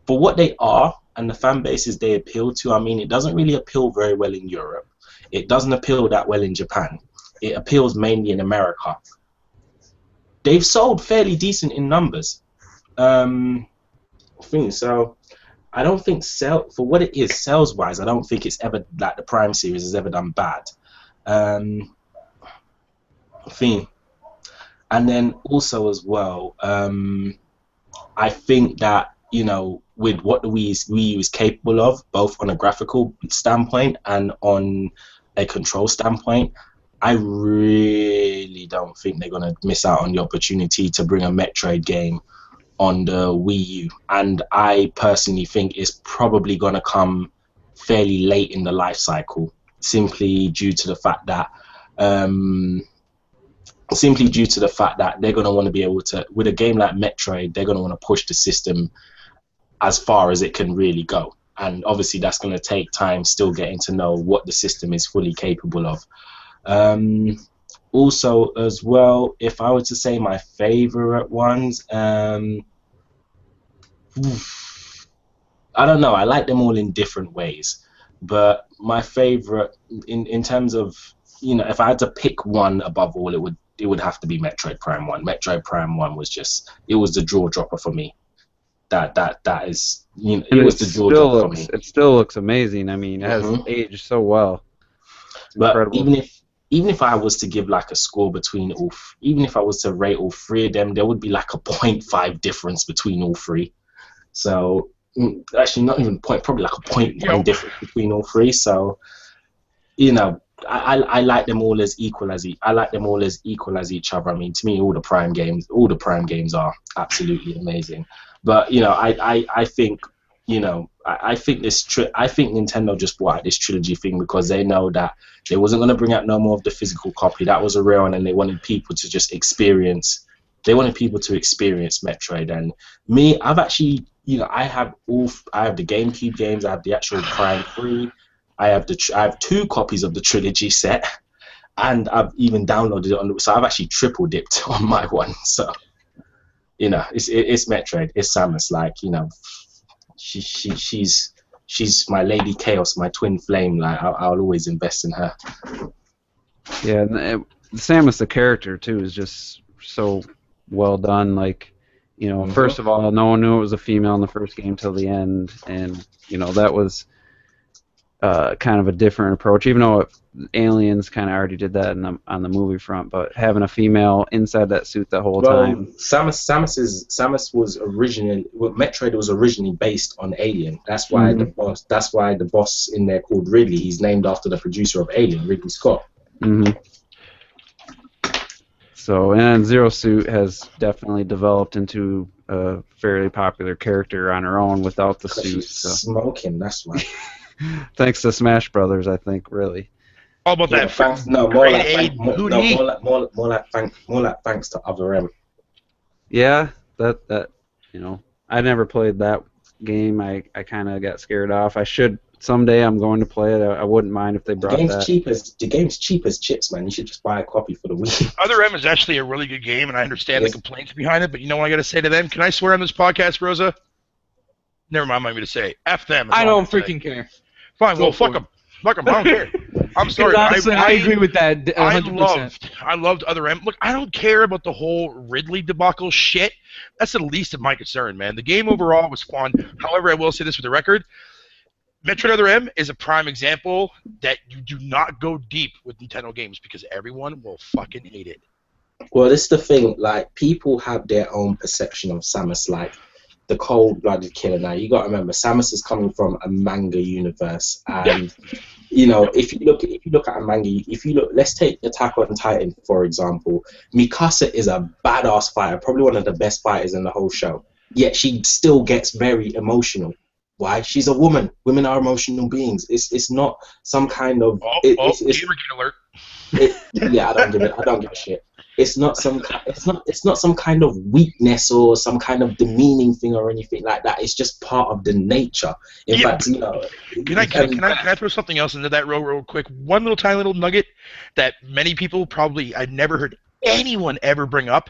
for what they are and the fan bases they appeal to, I mean, it doesn't really appeal very well in Europe. It doesn't appeal that well in Japan. It appeals mainly in America. They've sold fairly decent in numbers. So I don't think for what it is sales-wise, I don't think it's ever, like the Prime series has ever done bad. And then also as well, I think that, with what the Wii U is capable of, both on a graphical standpoint and on a control standpoint, I really don't think they're going to miss out on the opportunity to bring a Metroid game on the Wii U. And I personally think it's probably going to come fairly late in the life cycle, simply due to the fact that they're going to want to be able to, with a game like Metroid, they're going to want to push the system as far as it can really go. And obviously that's going to take time still getting to know what the system is fully capable of. Also as well, if I were to say my favorite ones, I don't know, I like them all in different ways, but my favorite in terms of, if I had to pick one above all, it would have to be Metroid Prime 1. Metroid Prime 1 was just, it was the jaw dropper for me. That is, it was the jaw dropper for me. It still looks amazing. I mean, it has aged so well. It's incredible. But even if I was to give like a score between even if I was to rate all three of them, there would be like a 0.5 difference between all three. So actually not even probably like a 0.1 difference between all three. So, I like them all as equal as each other. I mean, to me, all the Prime games are absolutely amazing. But I think I think Nintendo just brought out this trilogy thing because they know that they wasn't going to bring out no more of the physical copy. That was a rare one, and they wanted people to just experience. They wanted people to experience Metroid. And me, I've actually, I have the GameCube games. I have the actual Prime 3. I have 2 copies of the trilogy set, and I've even downloaded it so I've actually triple dipped on my one. So, it's Metroid. It's Samus. Like, she's my Lady Chaos, my twin flame. Like, I'll always invest in her. Yeah, and Samus the character too is just so well done. Like, first of all, no one knew it was a female in the first game till the end, and that was kind of a different approach, even though Aliens kind of already did that on the movie front, but having a female inside that suit the whole time. Samus was originally, Metroid was originally based on Alien. That's why the boss in there called Ridley. He's named after the producer of Alien, Ridley Scott. So, and Zero Suit has definitely developed into a fairly popular character on her own without the suit. So. Smoking, that's why. Thanks to Smash Brothers, I think, really. All about that. Thanks, no, more like thanks to Other M. Yeah, that you know, I never played that game. I kind of got scared off. I should someday. I'm going to play it. I wouldn't mind if they brought that. The game's cheap as chips, man. You should just buy a copy for the week. Other M is actually a really good game, and I understand the complaints behind it. But you know what I got to say to them? Can I swear on this podcast, Rosa? Never mind. I'm going to say F them. I don't freaking care. Fine. Well, fuck them. Fuck them. I don't care. I'm sorry. Honestly, I agree with that 100%. I loved Other M. Look, I don't care about the whole Ridley debacle shit. That's the least of my concern, man. The game overall was fun. However, I will say this for the record. Metroid Other M is a prime example that you do not go deep with Nintendo games because everyone will fucking hate it. Well, this is the thing. Like, people have their own perception of Samus, like the cold-blooded killer. Now, you got to remember, Samus is coming from a manga universe, and you know, if you look at a manga, let's take Attack on Titan for example. Mikasa is a badass fighter, probably one of the best fighters in the whole show. Yet she still gets very emotional. Why? She's a woman. Women are emotional beings. It's not some kind of. Alert. Yeah, I don't give a shit. It's not some kind of weakness or some kind of demeaning thing or anything like that. It's just part of the nature. In fact, you know. Can I throw something else into that real quick? One little tiny little nugget that many people probably I've never heard anyone ever bring up.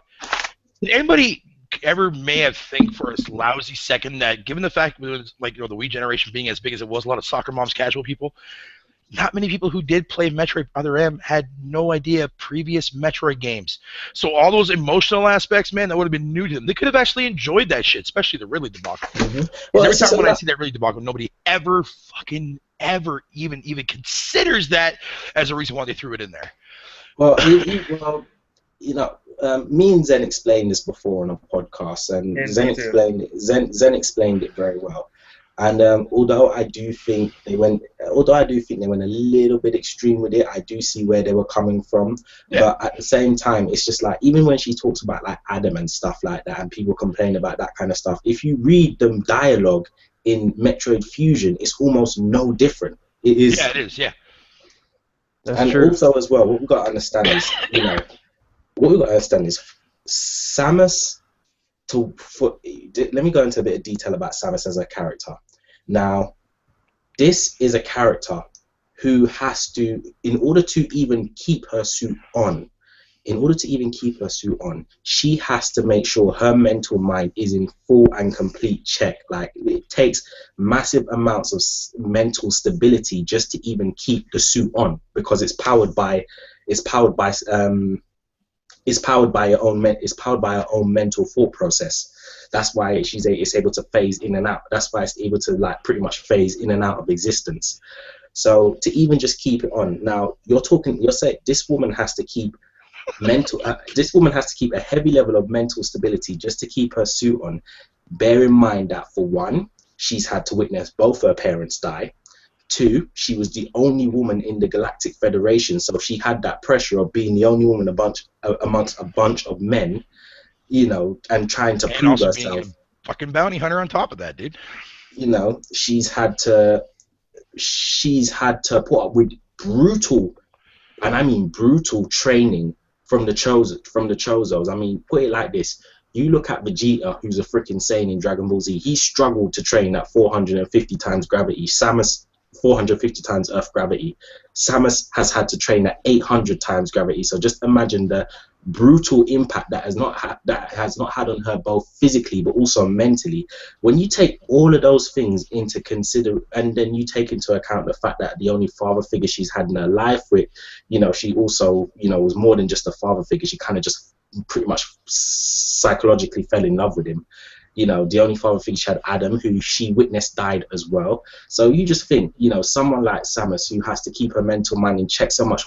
Did anybody ever may have think for a lousy second that given the fact it was like the Wii generation being as big as it was, a lot of soccer moms, casual people. Not many people who did play Metroid Other M had no idea of previous Metroid games. So all those emotional aspects, man, that would have been new to them. They could have actually enjoyed that shit, especially the Ridley debacle. Well, every time when I see that Ridley debacle, nobody ever even considers that as a reason why they threw it in there. Well, you know, me and Zen explained this before on a podcast, and Zen explained it very well. And although I do think they went a little bit extreme with it, I do see where they were coming from. Yeah. But at the same time, it's just like, even when she talks about like Adam and stuff like that, and people complain about that kind of stuff, if you read the dialogue in Metroid Fusion, it's almost no different. It is. Yeah, it is. Yeah. That's true. Also, as well, what we've got to understand is, Samus. Let me go into a bit of detail about Samus as a character. Now, this is a character who has to, in order to even keep her suit on, she has to make sure her mental mind is in full and complete check. Like, it takes massive amounts of mental stability just to even keep the suit on, because it's powered by her own mental thought process. That's why it's able to phase in and out. That's why it's able to like pretty much phase in and out of existence. So to even just keep it on. Now you're saying this woman has to keep a heavy level of mental stability just to keep her suit on. Bear in mind that, for one, she's had to witness both her parents die. 2, she was the only woman in the Galactic Federation, so she had that pressure of being the only woman amongst a bunch of men, you know, and trying to prove herself. Being a fucking bounty hunter on top of that, dude. You know, she's had to put up with brutal, and I mean brutal, training from the Chozos. I mean, put it like this. You look at Vegeta, who's a freaking Saiyan in Dragon Ball Z. He struggled to train at 450 times gravity. Samus, 450 times Earth gravity. Samus has had to train at 800 times gravity. So just imagine the brutal impact that has not had on her, both physically but also mentally. When you take all of those things into consider, and then you take into account the fact that the only father figure she's had in her life, with, you know, she also, you know, was more than just a father figure. She kind of just pretty much psychologically fell in love with him. You know, the only father figure she had, Adam, who she witnessed died as well. So you just think, you know, someone like Samus who has to keep her mental mind in check so much,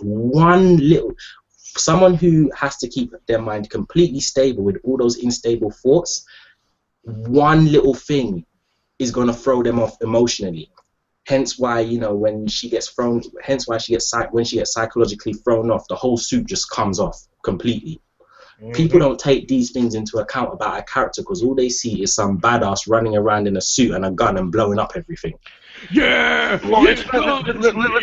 someone who has to keep their mind completely stable with all those unstable thoughts, one little thing is going to throw them off emotionally. Hence why, you know, when she gets psychologically thrown off, the whole suit just comes off completely. People don't take these things into account about a character because all they see is some badass running around in a suit and a gun and blowing up everything. Yeah. Well, let's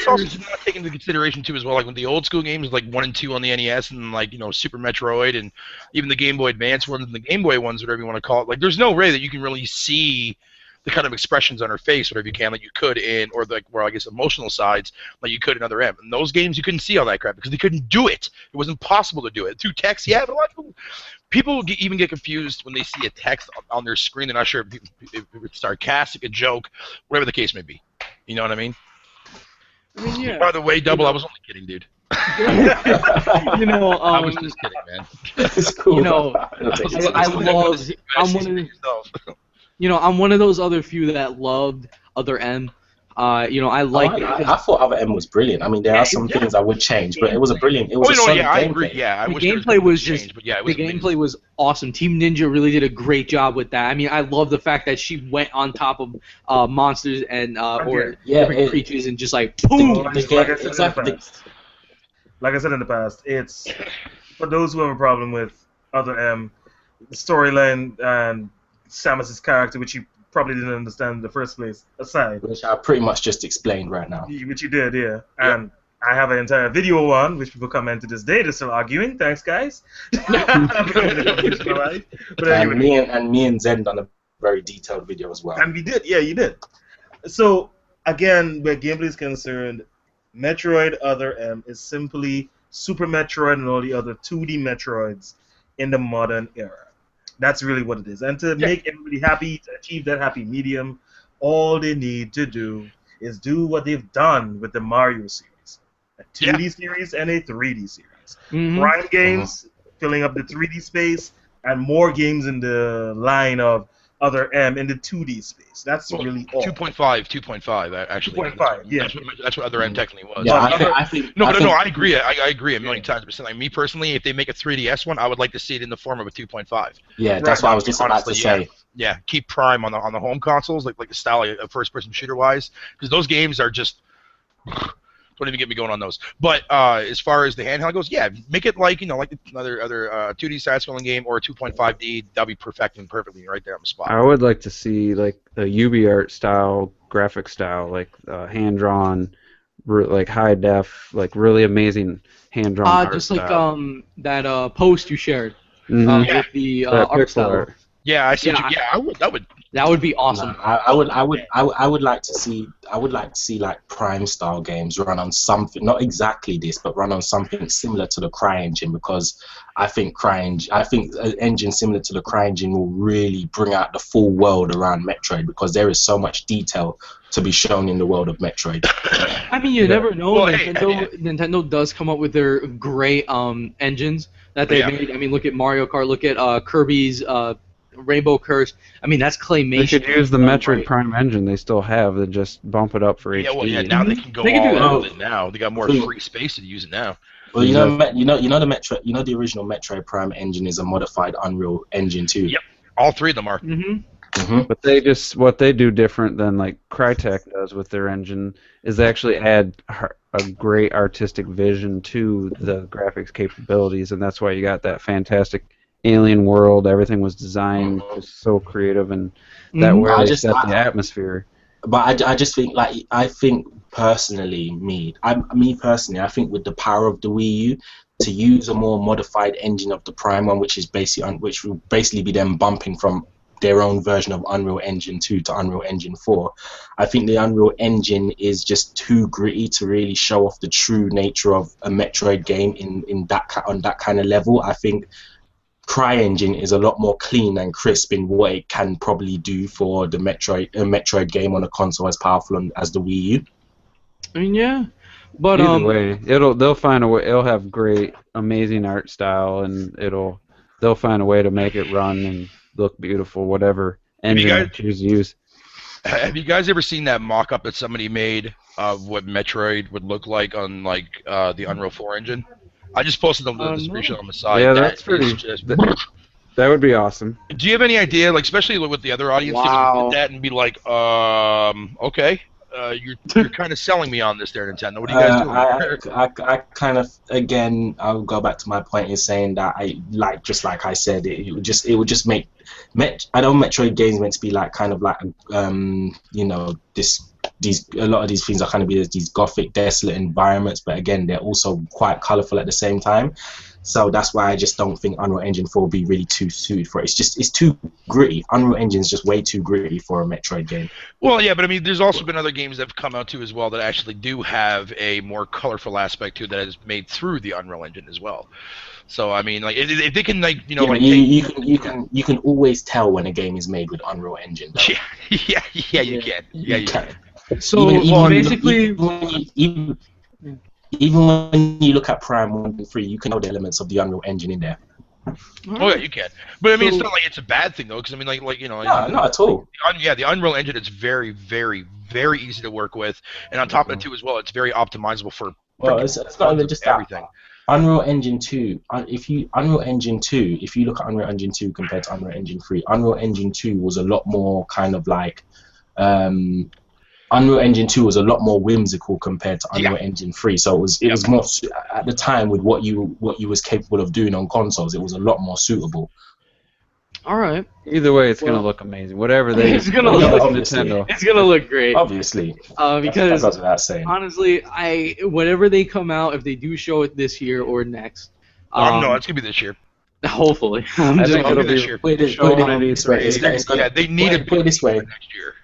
also not take into consideration too as well, like with the old school games, like 1 and 2 on the NES, and like, you know, Super Metroid, and even the Game Boy Advance ones and the Game Boy ones, whatever you want to call it. Like, there's no way that you can really see the kind of expressions on her face, whatever you can, like you could in, or like, well, I guess emotional sides, like you could in other M. In those games, you couldn't see all that crap because they couldn't do it. It was impossible to do it. Through text, yeah, but a lot of people even get confused when they see a text on their screen. They're not sure if it's sarcastic, a joke, whatever the case may be. You know what I mean? Yeah. By the way, Double, I was only kidding, dude. You know, I was just kidding, man. It's cool. You know, I'm one of those other few that loved Other M. You know, I like it. I thought Other M was brilliant. I mean, there are some things I would change, but it was a brilliant. It was a solid gameplay. I agree. Yeah, the gameplay was just. But yeah, the gameplay was awesome. Team Ninja really did a great job with that. I mean, I love the fact that she went on top of monsters and or different creatures and just like boom. Like I said in the past, it's for those who have a problem with Other M, the storyline and Samus's character, which you probably didn't understand in the first place, aside. Which I pretty much just explained right now. Which you did, yeah. And I have an entire video on, which people comment to this day. They're still arguing. Thanks, guys. And me and Zen done a very detailed video as well. And we did, yeah, you did. So, again, where gameplay is concerned, Metroid Other M is simply Super Metroid and all the other 2D Metroids in the modern era. That's really what it is. And to make everybody happy, to achieve that happy medium, all they need to do is do what they've done with the Mario series. A 2D series and a 3D series. Prime games, filling up the 3D space, and more games in the line of Other M in the 2D space. That's really all. 2.5 actually. 2.5, yeah. That's what Other M technically was. Yeah, I think. I agree. I agree a million times. But like me personally, if they make a 3DS one, I would like to see it in the form of a 2.5. Yeah, that's what I was just about to say. Yeah, keep Prime on the home consoles, like the style of first-person shooter-wise, because those games are just. Don't even get me going on those. But as far as the handheld goes, yeah, make it like, you know, like another 2D side-scrolling game or a 2.5D. That'll be perfectly right there on the spot. I would like to see like a UbiArt style graphic style, like hand-drawn, like high def, like really amazing hand-drawn art just style. like that post you shared with the art style. Art. Yeah, I see. That would be awesome. No, I would like to see like Prime style games run on something, not exactly this, but run on something similar to the CryEngine, because I think an engine similar to the CryEngine will really bring out the full world around Metroid, because there is so much detail to be shown in the world of Metroid. I mean, you never know. Well, Nintendo does come up with their great engines that they made. I mean, look at Mario Kart. Look at Kirby's. Rainbow Curse. I mean, that's claymation. They could use the Metroid Prime engine they still have and just bump it up for HD. Yeah, well, yeah. Now they can go all with it. Now they got more free space to use it now. Well, you know the original Metroid Prime engine is a modified Unreal Engine 2. Yep, all three of them are. But what they do different than like Crytek does with their engine is they actually add a great artistic vision to the graphics capabilities, and that's why you got that fantastic alien world. Everything was designed just so creative, and that way they set the atmosphere. But I just think, like, I think personally, I think with the power of the Wii U, to use a more modified engine of the Prime one, which will basically be them bumping from their own version of Unreal Engine 2 to Unreal Engine 4. I think the Unreal Engine is just too gritty to really show off the true nature of a Metroid game on that kind of level. I think CryEngine is a lot more clean and crisp in what it can probably do for the Metroid game on a console as powerful as the Wii U. I mean, yeah, but either way, they'll find a way. It'll have great, amazing art style, and they'll find a way to make it run. And look beautiful, whatever Have you engine guys- you choose to use. Have you guys ever seen that mock-up that somebody made of what Metroid would look like on like the Unreal 4 engine? I just posted the No. screenshot on the side. Yeah, That that's pretty. is just. That would be awesome. Do you have any idea, like especially with the other audience, to Wow. look at that and be like, okay, you're kind of selling me on this there, Nintendo. What are you guys doing? I kind of, again, I'll go back to my point in saying that just like I said, it would just make I know Metroid games meant to be like kind of like you know, a lot of these things are kind of be these gothic, desolate environments, but again, they're also quite colorful at the same time. So that's why I just don't think Unreal Engine 4 will be really too suited for it. It's too gritty. Unreal Engine is just way too gritty for a Metroid game. Well, yeah, but I mean, there's also been other games that have come out too as well that actually do have a more colorful aspect to it that is made through the Unreal Engine as well. So I mean, like if they can, like you know, yeah, like you can always tell when a game is made with Unreal Engine. Though. Yeah, you can. Yeah, you can. So basically, even when you look at Prime 1 and 3, you can know the elements of the Unreal Engine in there. Oh yeah, you can. But I mean, it's not like it's a bad thing though, because I mean, like you know, no, not at all. The Unreal Engine is very, very, very easy to work with, and on top of it too as well, it's very optimizable for. Well, it's not even just everything. That. Unreal Engine 2. If you look at Unreal Engine 2 compared to Unreal Engine 3, Unreal Engine 2 was a lot more kind of like. Unreal Engine 2 was a lot more whimsical compared to Unreal Engine 3, so it was more at the time with what you was capable of doing on consoles. It was a lot more suitable. All right. Either way, it's gonna look amazing. Whatever they It's gonna look Nintendo. It's gonna look great. Obviously. Because that goes without saying. honestly, whatever they come out, if they do show it this year or next, No, it's gonna be this year. Hopefully. I think it'll this be year. Put it They need it. Put it this way. Next year.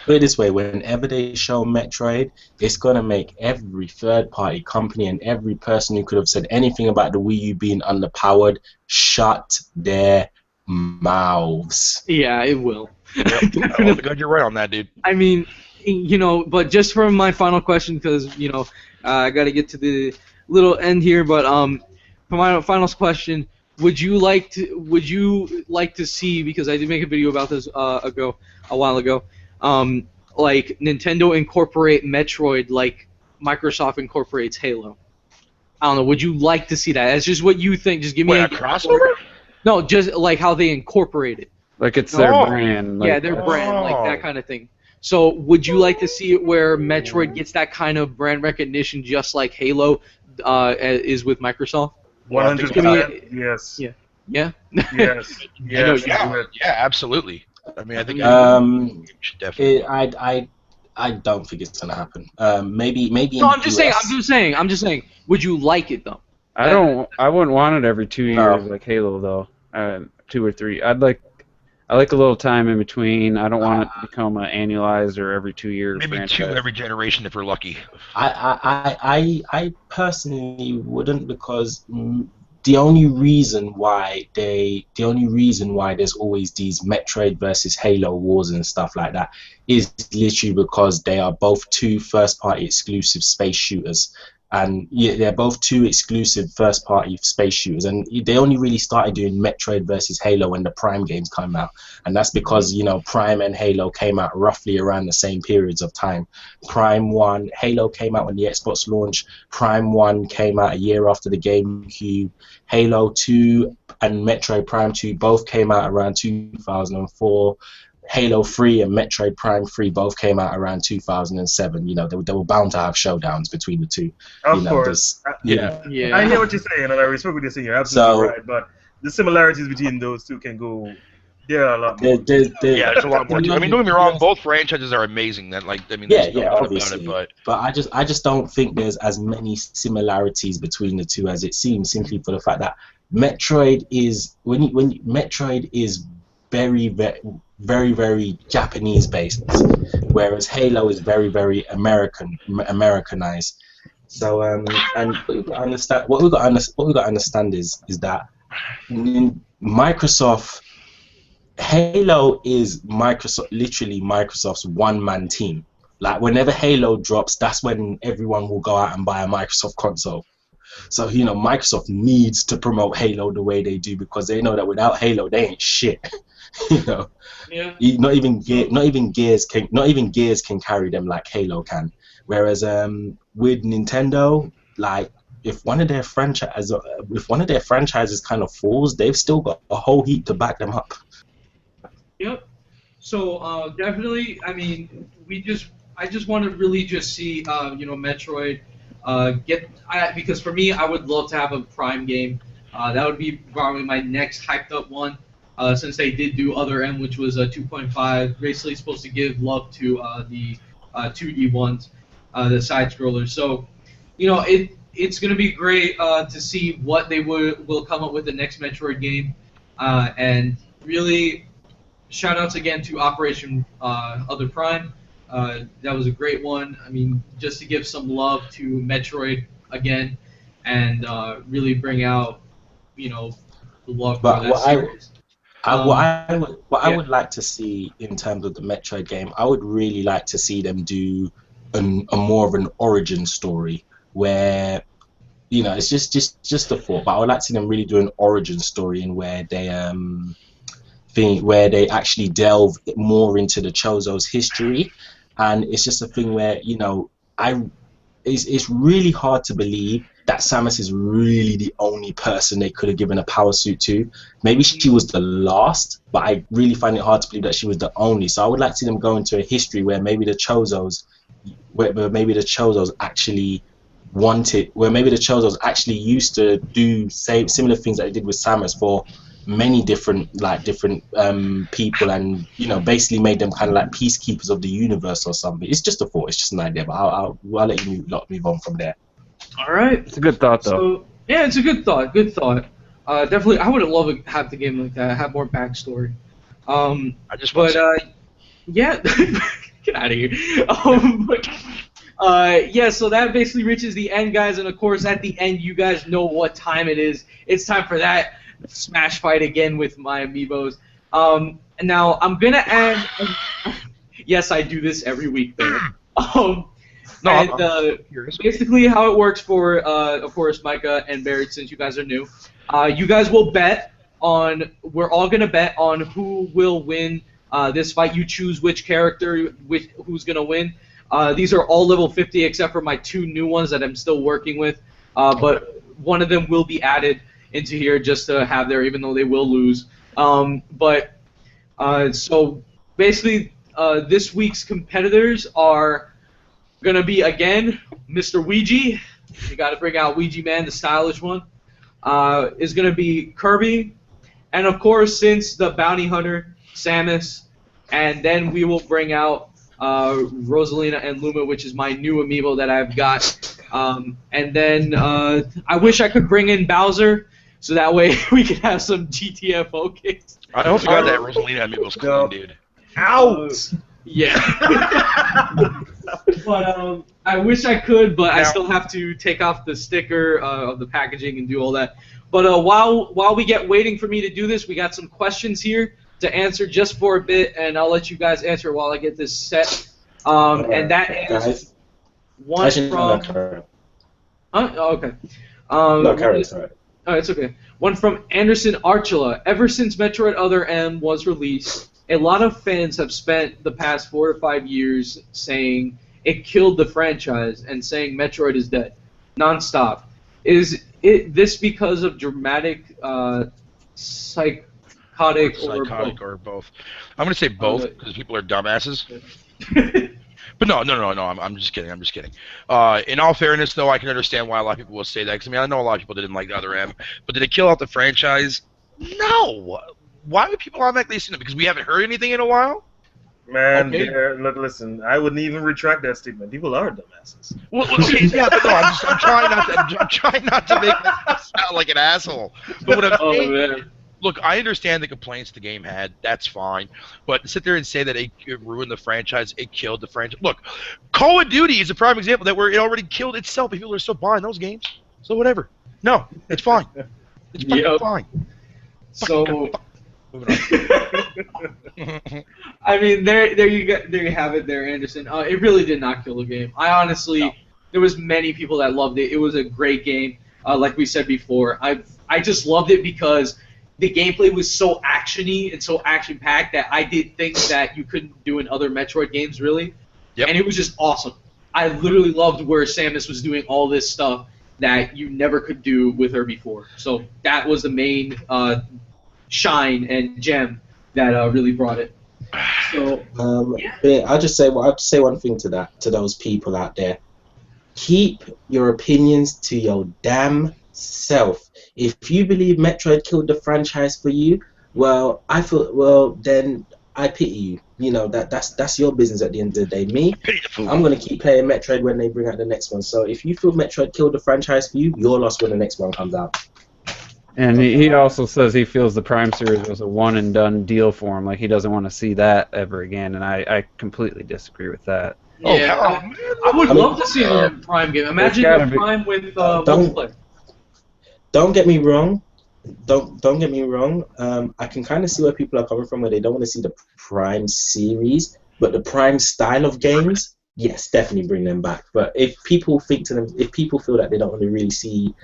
Put it this way: whenever they show Metroid, it's gonna make every third-party company and every person who could have said anything about the Wii U being underpowered shut their mouths. Yeah, it will. Yep. Oh, God, you're right on that, dude. I mean, you know, but just for my final question, because you know, I got to get to the little end here. But for my final question, would you like to see? Because I did make a video about this a while ago. Like Nintendo incorporate Metroid like Microsoft incorporates Halo. I don't know. Would you like to see that? That's just what you think. Just give me a crossover. No, just like how they incorporate it. Like it's their brand. Like, Yeah, their brand, like that kind of thing. So would you like to see it where Metroid gets that kind of brand recognition just like Halo is with Microsoft? 100%. Yes. Yeah. Yeah? Yes. Yes. Yeah, absolutely. I mean, I think should definitely. I don't think it's gonna happen. Maybe. No, I'm just saying. Would you like it though? I wouldn't want it every 2 years like Halo though. 2 or 3. I like a little time in between. I don't want it to become an annualized or every 2 year Maybe franchise. 2 every generation if we're lucky. I personally wouldn't, because the only reason why there's always these Metroid versus Halo wars and stuff like that is literally because they are both 2 first-party exclusive space shooters. And yeah, they're both 2 exclusive first-party space shooters, and they only really started doing Metroid versus Halo when the Prime games came out, and that's because, you know, Prime and Halo came out roughly around the same periods of time. Halo came out when the Xbox launched. Prime 1 came out a year after the GameCube. Halo 2 and Metroid Prime 2 both came out around 2004. Halo 3 and Metroid Prime 3 both came out around 2007. You know, they were bound to have showdowns between the 2. Of course. Yeah. I hear what you're saying, and I respect what you're saying. You're absolutely right. But the similarities between those 2 can go. There are a lot more. There's a lot more. I mean, don't get me wrong. Both franchises are amazing. There's no doubt obviously. about it. But I just don't think there's as many similarities between the 2 as it seems, simply for the fact that Metroid is Metroid is very, very, very, very Japanese based, whereas Halo is very, very Americanized. So and what we got to understand is that Microsoft, Halo is literally Microsoft's one-man team. Like whenever Halo drops, that's when everyone will go out and buy a Microsoft console. So, you know, Microsoft needs to promote Halo the way they do, because they know that without Halo, they ain't shit. you know. Yeah. Not even Gears can carry them like Halo can. Whereas with Nintendo, like if one of their franchises kind of falls, they've still got a whole heap to back them up. Yep. So definitely, I mean, I just want to really just see, Metroid because for me, I would love to have a Prime game. That would be probably my next hyped up one, since they did do Other M, which was 2.5, basically supposed to give love to the 2D ones, the side scrollers. So, it's gonna be great to see what they will come up with the next Metroid game, and really. Shout outs again to Operation Other Prime. That was a great one. I mean, just to give some love to Metroid again, and really bring out, the love for But that series. I would like to see in terms of the Metroid game, I would really like to see them do a more of an origin story where, it's just a thought, but I would like to see them really do an origin story in where they actually delve more into the Chozo's history, and it's just a thing where it's really hard to believe that Samus is really the only person they could have given a power suit to. Maybe she was the last, but I really find it hard to believe that she was the only. So I would like to see them go into a history where maybe the Chozos actually wanted, where maybe the Chozos actually used to do similar things that they did with Samus for many different people, and basically made them kind of like peacekeepers of the universe or something. It's just a thought, it's just an idea, but I'll let you move on from there. All right. It's a good thought, though. So, yeah, it's a good thought. Good thought. Definitely, I would love to have the game like that, have more backstory. I just want yeah, get out of here. Yeah, so that basically reaches the end, guys, and of course, at the end, you guys know what time it is. It's time for that Smash fight again with my amiibos. And now I'm gonna add. Yes, I do this every week, though. Basically, how it works for, of course, Micah and Barrett, since you guys are new, you guys will bet on. We're all gonna bet on who will win this fight. You choose which character, who's gonna win. These are all level 50 except for my two new ones that I'm still working with. But one of them will be added into here just to have there, even though they will lose. So basically, this week's competitors are gonna be again Mr. Ouija. You got to bring out Ouija Man, the stylish one. Is gonna be Kirby, and of course, since the bounty hunter, Samus, and then we will bring out Rosalina and Luma, which is my new amiibo that I've got. And then I wish I could bring in Bowser, so that way we could have some GTFO kicks. I don't forgot that Rosalina amiibo's clean, dude. Out! Yeah. But I wish I could, but I still have to take off the sticker of the packaging and do all that. But while we get waiting for me to do this, we got some questions here to answer just for a bit, and I'll let you guys answer while I get this set. And that is one from. Oh, okay. No, Karen, sorry. Oh, it's okay. One from Anderson Archula. Ever since Metroid Other M was released, a lot of fans have spent the past 4 to 5 years saying it killed the franchise and saying Metroid is dead, nonstop. Is this because of dramatic, psychotic or both? I'm gonna say both because people are dumbasses. But no. I'm just kidding. In all fairness, though, I can understand why a lot of people will say that. Because I know a lot of people didn't like the Other M, but did it kill out the franchise? No. Why would people automatically assume it? Because we haven't heard anything in a while? Man, look, listen. I wouldn't even retract that statement. People are dumbasses. Well, okay, yeah, but no, I'm trying not to make myself sound like an asshole. But what I'm saying, man. Look, I understand the complaints the game had. That's fine. But to sit there and say that it ruined the franchise, it killed the franchise. Look, Call of Duty is a prime example that where it already killed itself. People are still buying those games. So whatever. No, it's fine. It's fucking fine. So, I mean, there you have it, there, Anderson. It really did not kill the game. I honestly, there was many people that loved it. It was a great game. Like we said before, I just loved it because the gameplay was so actiony and so action-packed that I did things that you couldn't do in other Metroid games, really. Yep. And it was just awesome. I literally loved where Samus was doing all this stuff that you never could do with her before. So that was the main shine and gem that really brought it. So yeah, I'll just say one thing to those people out there. Keep your opinions to your damn self. If you believe Metroid killed the franchise for you, then I pity you. You know, that's your business at the end of the day. Me, I'm gonna keep playing Metroid when they bring out the next one. So if you feel Metroid killed the franchise for you, you're lost when the next one comes out. And he also says he feels the Prime series was a one and done deal for him. Like he doesn't want to see that ever again. And I completely disagree with that. Yeah, I would love to see another Prime game. Imagine a Prime with multiplayer. Don't get me wrong. Don't get me wrong. I can kind of see where people are coming from, where they don't want to see the Prime series, but the Prime style of games, yes, definitely bring them back. But if people feel that they don't want to really see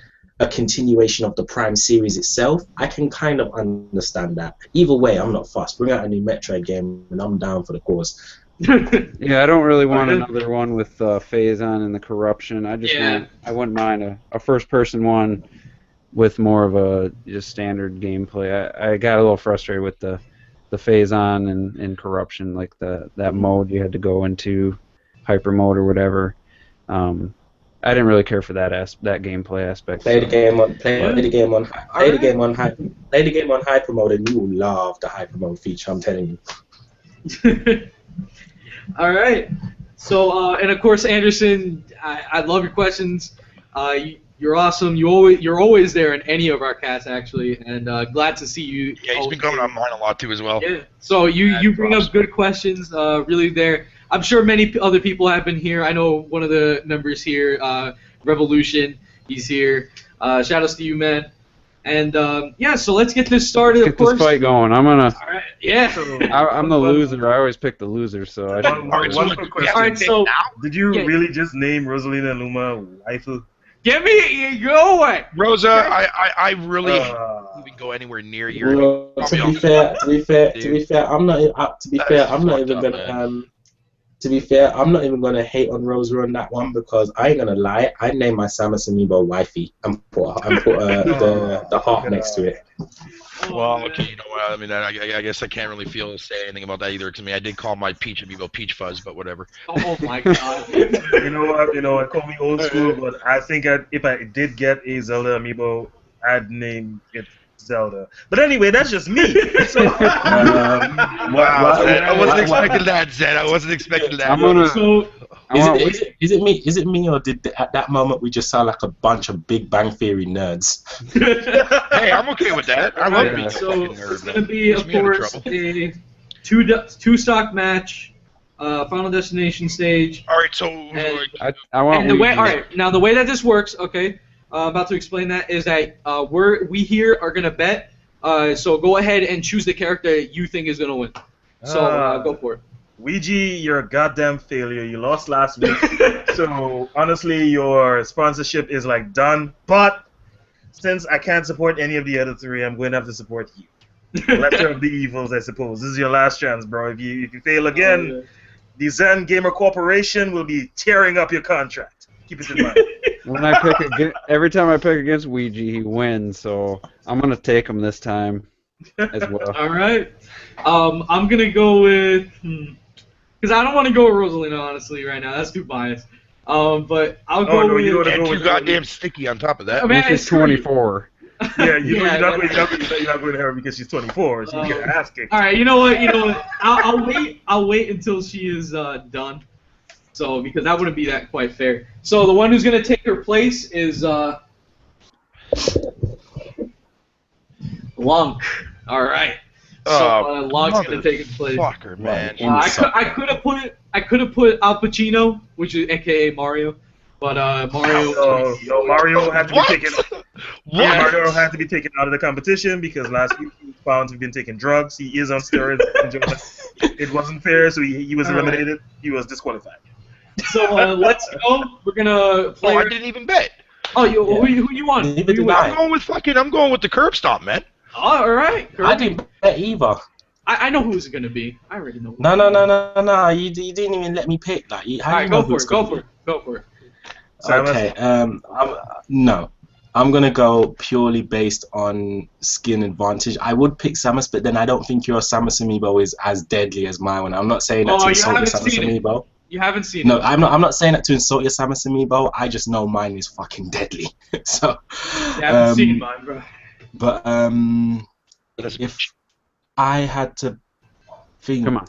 a continuation of the Prime series itself, I can kind of understand that. Either way, I'm not fussed. Bring out a new Metroid game, and I'm down for the cause. Yeah, I don't really want another one with Phazon and the corruption. I wouldn't mind a first-person one with more of a just standard gameplay. I got a little frustrated with the Phazon and corruption, like that mode you had to go into, hyper mode or whatever. I didn't really care for that gameplay aspect. Play the game on hyper mode, and you will love the hyper mode feature. I'm telling you. All right. So, and of course, Anderson, I love your questions. You're awesome. You're always there in any of our casts, actually, and glad to see you. Yeah, he's been coming on mine a lot too as well. Yeah. So you bring up good questions. Really there. I'm sure many other people have been here. I know one of the members here, Revolution. He's here. Shout-outs to you, man. And yeah, so let's get this started. Let's get this fight going. I'm gonna. All right. Yeah. I'm the loser. I always pick the loser, so I. One quick question. All right. So did you really just name Rosalina Luma waifu? Get me, go away, Rosa. I really can't even go anywhere near your. Well, to be fair, I'm not even gonna hate on Rosa on that one, because I ain't gonna lie, I named my Samus Amiibo wifey and put the heart next to it. Well, okay, you know what? I mean, I guess I can't really say anything about that either. Because I mean, I did call my Peach Amiibo Peach Fuzz, but whatever. Oh my god. You know what? Call me old school, but I think if I did get a Zelda Amiibo, I'd name it Zelda. But anyway, that's just me. So, wow, I wasn't expecting that, Zed. I wasn't expecting that. Is it me, or did at that moment we just sound like a bunch of Big Bang Theory nerds? Hey, I'm okay with that. I love being so it's going to be, of course, a two stock match, Final Destination stage. All right, so I want. And all right, now the way that this works, okay, about to explain that, is that we here are going to bet. So go ahead and choose the character you think is going to win. So go for it. Ouija, you're a goddamn failure. You lost last week. So, honestly, your sponsorship is, like, done. But, since I can't support any of the other three, I'm going to have to support you. Lesser of the evils, I suppose. This is your last chance, bro. If you fail again, the Zen Gamer Corporation will be tearing up your contract. Keep it in mind. Every time I pick against Ouija, he wins. So, I'm going to take him this time as well. All right. I'm going to go with... Because I don't want to go with Rosalina, honestly, right now. That's too biased. But I'll go with... And too goddamn sticky on top of that. Which is 24. Yeah, you're not going to her because she's 24. So you get her ass kicked. All right, you know what? I'll wait until she is done. So, because that wouldn't be that quite fair. So, the one who's going to take her place is... Lunk. All right. So Lunk's gonna take its place. Fucker, man. I could have put Al Pacino, which is AKA Mario, but Mario. Mario had to be taken. Mario had to be taken out of the competition because last week he was found to have been taking drugs. He is on steroids. It wasn't fair, so he was eliminated. He was disqualified. So let's go. We're gonna play. Oh, I didn't even bet. Oh, who you want? I'm going with the curb stomp, man. All right. I didn't bet either. I know who's it gonna be. I already know. No. You didn't even let me pick. Like, how All do right, you know go who for it's it. Go gonna for be? it. Go for it. Okay. No. I'm gonna go purely based on skin advantage. I would pick Samus, but then I don't think your Samus amiibo is as deadly as my one. I'm not saying that to Oh, you insult your haven't Samus seen it. amiibo. You haven't seen No, it. I'm not saying that to insult your Samus amiibo. I just know mine is fucking deadly. So, You haven't seen mine, bro. but That's- if I had to think, Come on.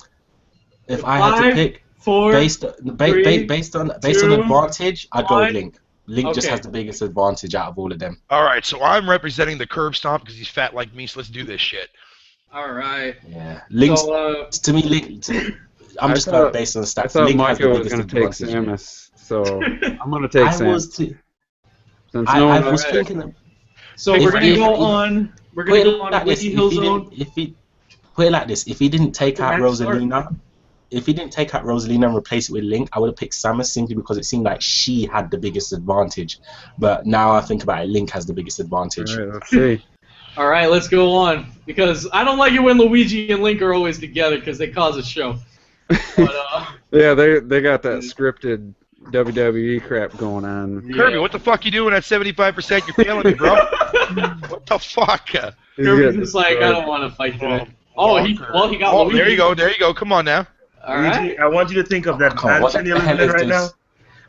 if I had to 5, pick 4. based on two, advantage, I'd go with 1. Link. Link just Okay. has the biggest advantage out of all of them. All right, so I'm representing the curb stomp because he's fat like me. So let's do this shit. All right. Yeah, Link's So, to me. Link. I'm just going based on the I stats. thought Link has the Michael was biggest going to take advantage. Samus, so I'm going to take I Samus. was too. Since I no one was else- thinking. Of, so If- we're gonna if- go if- on. We're put gonna it go on like this. Wiki If Hill he Zone. didn't, if he put it like this, if he didn't take out Rosalina, and replace it with Link, I would have picked Samus simply because it seemed like she had the biggest advantage. But now I think about it, Link has the biggest advantage. All right, let's see. All right, let's go on because I don't like it when Luigi and Link are always together because they cause a show. But Yeah, they got that scripted WWE crap going on. Kirby, what the fuck you doing at 75%? You're failing me, bro. What the fuck? He's Kirby's getting just like, I destroyed. don't want to fight today. Oh, he got Oh, Luigi. there you go. There you go. Come on now. All right. Luigi, I want you to think of that Come on, what mansion the you're hell living in is right now. this?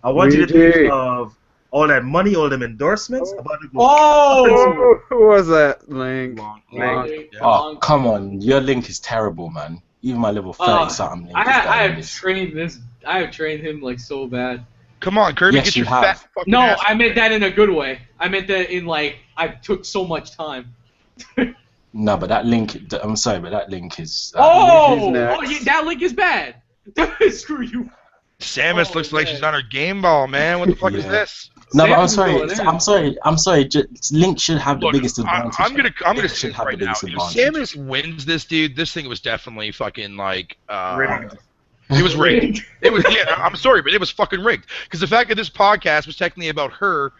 I want you to Luigi. think of all that money, all them endorsements. About to go Oh! Who was that, Link? Link. Oh, come on, your Link is terrible, man. Even my level 30 something Link I is better than have this. trained this. I have trained him like so bad. Come on, Kirby, Yes, get you your have. fat fucking No, ass. I meant that in a good way. I meant that in like I took so much time. No, but that Link, I'm sorry, but that Link is. Oh, next. yeah, that Link is bad. Screw you. Samus Oh, looks like man. she's on her game ball, man. What the fuck is Yeah. this? No, but I'm Samus is going in. sorry. I'm sorry. Link should have the Look, biggest advantage. I'm gonna Link say should this have right the now. biggest If advantage. Samus wins this, dude, this thing was definitely fucking like. rigged. It was rigged. It was. Yeah, I'm sorry, but it was fucking rigged. Because the fact that this podcast was technically about her,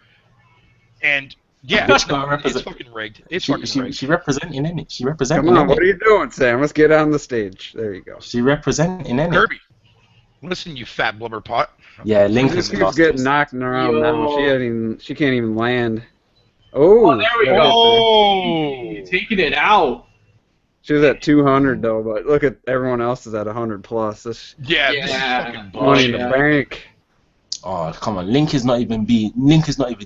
and yeah, Bitch no, gotta represent- it's fucking rigged. It's fucking rigged. She representing in it. She representing Come on, in what it. are you doing, Sam? Let's get on the stage. There you go. She representing in it. Kirby, listen, you fat blubber pot. Yeah, Link This is keeps lost. getting knocked around now. Yo. She can't even land. Oh, Oh, there we go. Oh, Taking it out. She was at 200 though, but look at everyone else is at 100 plus. This yeah, this is Yeah. fucking money bullshit. in the bank. Oh, come on. Link is not even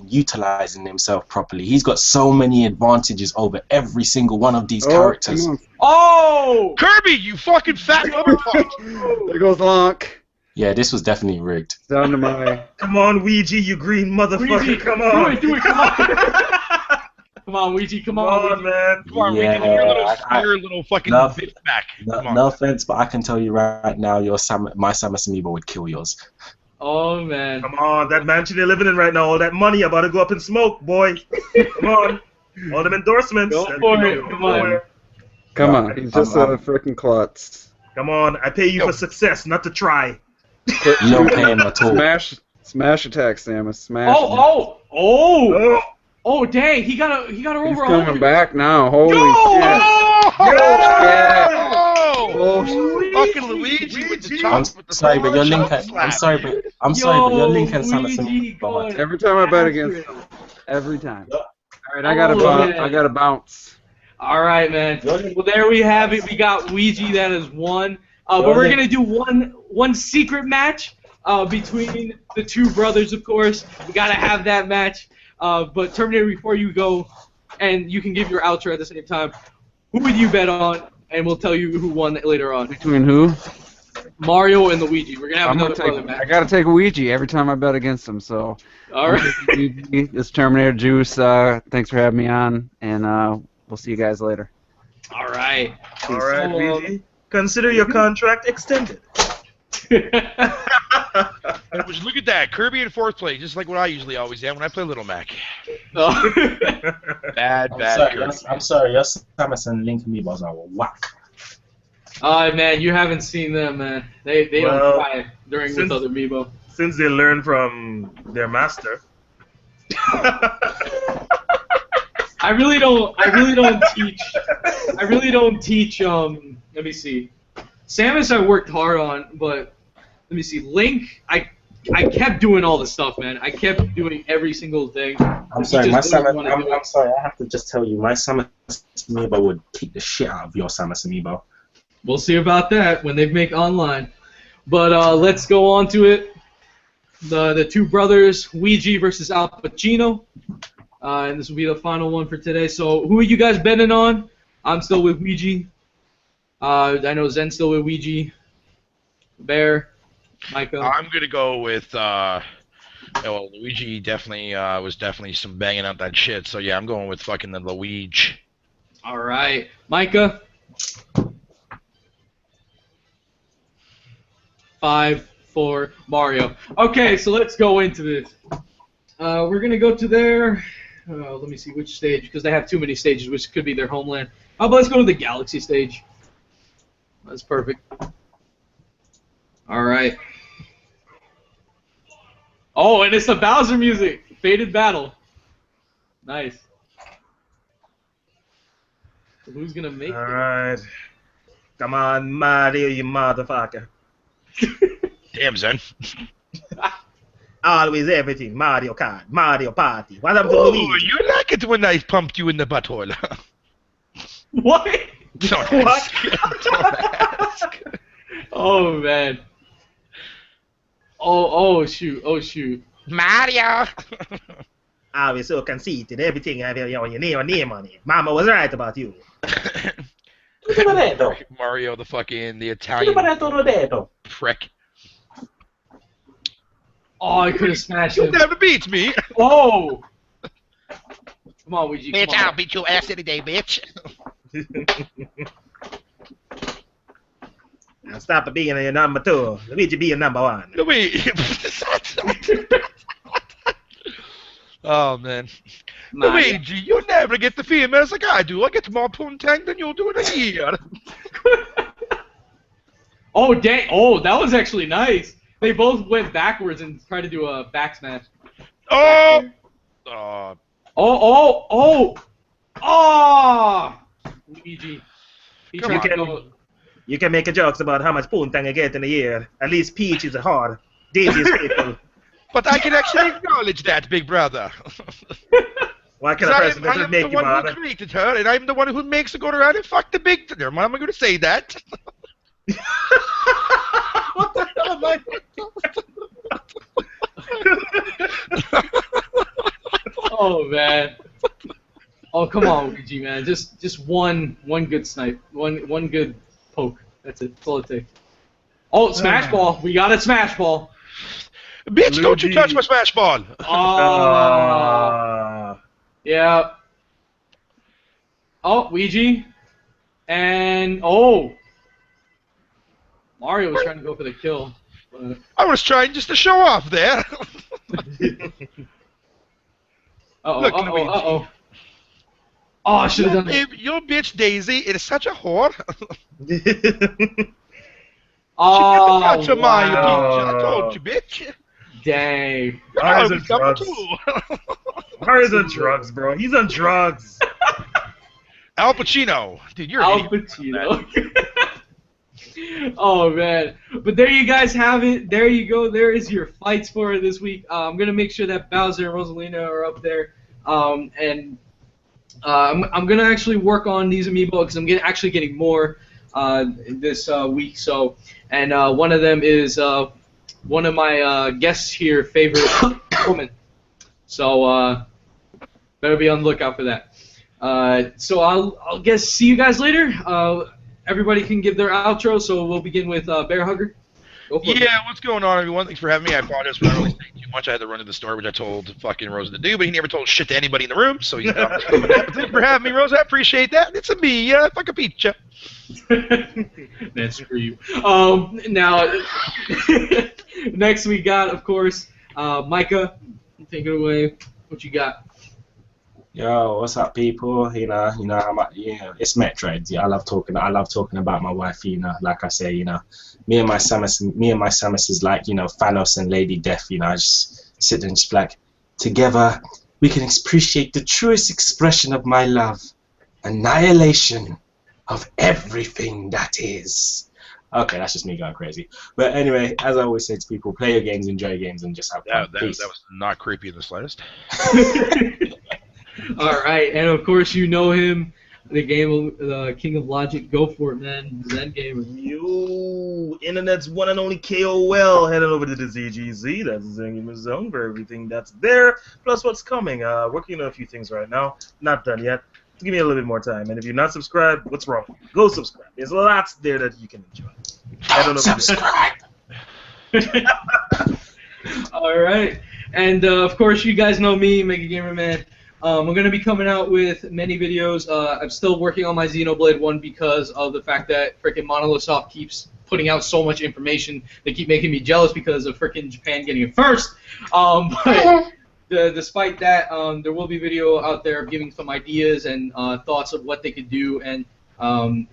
utilizing himself properly. He's got so many advantages over every single one of these characters. Come on. Oh! Kirby, you fucking fat blubber pot. There goes Lonk. Yeah, this was definitely rigged. Down to my. Come on, Ouija, you green motherfucker. Ouija, Come on. Do it, come on. Come on, Ouija, come Come on. on, man. Come on, Yeah, Ricky, your little, I- your little fucking No, bitch back. Come on. No offense, but I can tell you right now, my Samus amiibo would kill yours. Oh, man. Come on, that mansion you're living in right now, all that money about to go up in smoke, boy. Come on. All them endorsements. Go That's for going it, come nowhere. Come on, he's just a freaking klutz. Come on, I pay you Yo. for success, not to try. You don't pay him at all. Smash attack, Samus. Smash. Oh! Oh, Oh, dang, he got her He's over coming 100. back now. Holy Yo! shit. Oh! Oh, Fucking Luigi with the chop. I'm with the sorry, but your chop Link. slap. I'm sorry, but your Link and Samus Luigi amiibo. going Every time I bet after against it. him. Every time. Yeah. Alright, I gotta Oh, bounce. yeah. I gotta bounce. All right, man. Well, there we have it. We got Ouija. That is one. But Go we're ahead. gonna do one secret match between the two brothers, of course. We gotta have that match. But Terminator, before you go, and you can give your outro at the same time. Who would you bet on? And we'll tell you who won later on. Between who? Mario and Luigi. We're gonna have I'm another gonna brother take. I match. gotta take Ouija every time I bet against him. So. All right. Ouija, this is Terminator Juice. Thanks for having me on, and we'll see you guys later. All right. all right, So, Luigi. Consider your contract extended. Look at that. Kirby in fourth place, just like what I usually always am when I play Little Mac. Oh. Bad, I'm bad sorry, Kirby. I'm sorry, your Samus and Link amiibos are whack. Oh man, you haven't seen them, man. They Well, don't cry during since- with other Amiibo. Since they learned from their master. I really don't teach. I really don't teach. Let me see. Samus, I worked hard on, but let me see. Link, I kept doing all the stuff, man. I kept doing every single thing. I'm sorry, my Samus. I'm sorry. I have to just tell you, my Samus amiibo would kick the shit out of your Samus amiibo. We'll see about that when they make online. But let's go on to it. The two brothers, Ouija versus Al Pacino. And this will be the final one for today. So who are you guys betting on? I'm still with Ouija. I know Zen's still with Ouija. Bear, Micah. I'm gonna go with Luigi. Definitely was definitely some banging out that shit. So yeah, I'm going with fucking the Luigi. All right, Micah. 5, 4, Mario. Okay, so let's go into this. We're gonna go to their. Let me see which stage, because they have too many stages, which could be their homeland. How about let's go to the Galaxy stage? That's perfect. All right. Oh, and it's the Bowser music. Fated Battle. Nice. So who's gonna make it? All right. Come on, Mario, you motherfucker. Damn, Zen. Always everything. Mario Kart, Mario Party. What happened to Oh, Luigi? you like it when I pumped you in the butthole. What? Don't What? ask. Don't ask. Oh man. Oh shoot. Oh shoot. Mario. Always so conceited. Everything I have your name on it. Mama was right about you. Mario, the fucking the Italian Italian prick. Oh, I could have smashed You him. never beat me. Oh. Come on, Ouija. Bitch, Come on. I'll beat your ass any day, bitch. Now stop being your number 2. Luigi be your number 1. Luigi. Oh man. Mario. Luigi, you never get the females like I do. I get more poontang than you'll do in a year. Oh dang! Oh, that was actually nice. They both went backwards and tried to do a back smash. Oh! Oh! Luigi. He Come tried on. to go. You can make jokes about how much poontang I get in a year. At least Peach is hard. Daisy is faithful. But I can actually acknowledge that, big brother. What kind of person I does it am make the you one mad? who created her, and I'm the one who makes her go around and fuck the big... Never mind, I'm going to say that. What the hell am I? Oh man. Oh come on, Luigi, man. Just one good snipe, one good poke. That's it. That's all it takes. Oh, smash ball. We got a smash ball. Bitch, don't you touch my smash ball. Oh. Yeah. Oh, Ouija. And oh. Mario was trying to go for the kill. But... I was trying just to show off there. Look, Luigi. Oh, I should have done that. Your bitch Daisy is such a whore. Oh, Touch a Mario, wow. I told you, bitch. Dang. Mario's Oh, on he's number drugs. 2. Mario's on drugs, bro. He's on drugs. Al Pacino. Dude, you're Al an idiot. Pacino. Oh man, but there you guys have it. There you go. There is your fights for this week. I'm gonna make sure that Bowser and Rosalina are up there, and I'm gonna actually work on these amiibo because I'm actually getting more this week. So, and one of them is one of my guests here favorite woman. So better be on the lookout for that. So I'll guess see you guys later. Everybody can give their outro, so we'll begin with Bear Hugger. Go for it. Yeah, what's going on, everyone? Thanks for having me. I apologize for not really saying too much. I had to run to the store, which I told fucking Rosa to do, but he never told shit to anybody in the room, so he's not doing that. Thanks for having me, Rosa. I appreciate that. It's a me, fuck a pizza. Man, screw you. Now, next we got, of course, Micah. Take it away. What you got? Yo, what's up, people? It's METROID. Yeah, I love talking about my wife. Like I say, me and my Samus is like, Thanos and Lady Death. I just sit there and just like, together we can appreciate the truest expression of my love. Annihilation of everything that is. Okay, that's just me going crazy. But anyway, as I always say to people, play your games, enjoy your games, and just have fun. That Peace. was not creepy in the slightest. All right, and of course you know him, the King of Logic. Go for it, man. Zen Gamer. Yo, internet's one and only KOL, heading over to the ZGZ, that's the Zen Gamer Zone, for everything that's there, plus what's coming. Working on a few things right now, not done yet. Give me a little bit more time, and if you're not subscribed, what's wrong? Go subscribe. There's lots there that you can enjoy. I don't know. Subscribe. All right, and of course you guys know me, Mega Gamer Man. I'm going to be coming out with many videos. I'm still working on my Xenoblade 1 because of the fact that frickin' Monolith Soft keeps putting out so much information. They keep making me jealous because of frickin' Japan getting it first. But despite that, there will be video out there giving some ideas and thoughts of what they could do and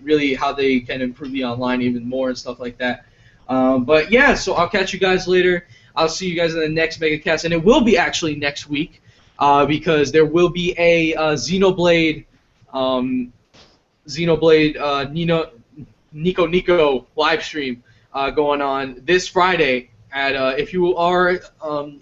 really how they can improve the online even more and stuff like that. But yeah, so I'll catch you guys later. I'll see you guys in the next MegaCast, and it will be actually next week because there will be a Xenoblade Nico live stream going on this Friday. If you are in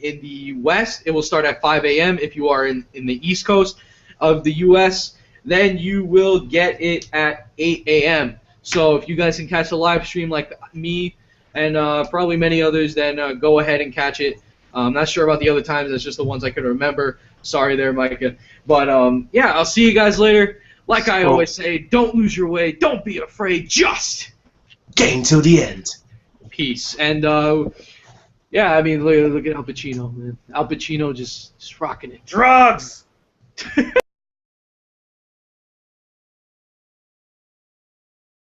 the West, it will start at 5 a.m. If you are in the East Coast of the U.S., then you will get it at 8 a.m. So if you guys can catch the live stream like me and probably many others, then go ahead and catch it. I'm not sure about the other times. That's just the ones I could remember. Sorry there, Micah. But yeah, I'll see you guys later. Like I always say, don't lose your way. Don't be afraid. Just Game till the end. peace. And yeah, I mean, look at Al Pacino, man. Al Pacino just rocking it. Drugs!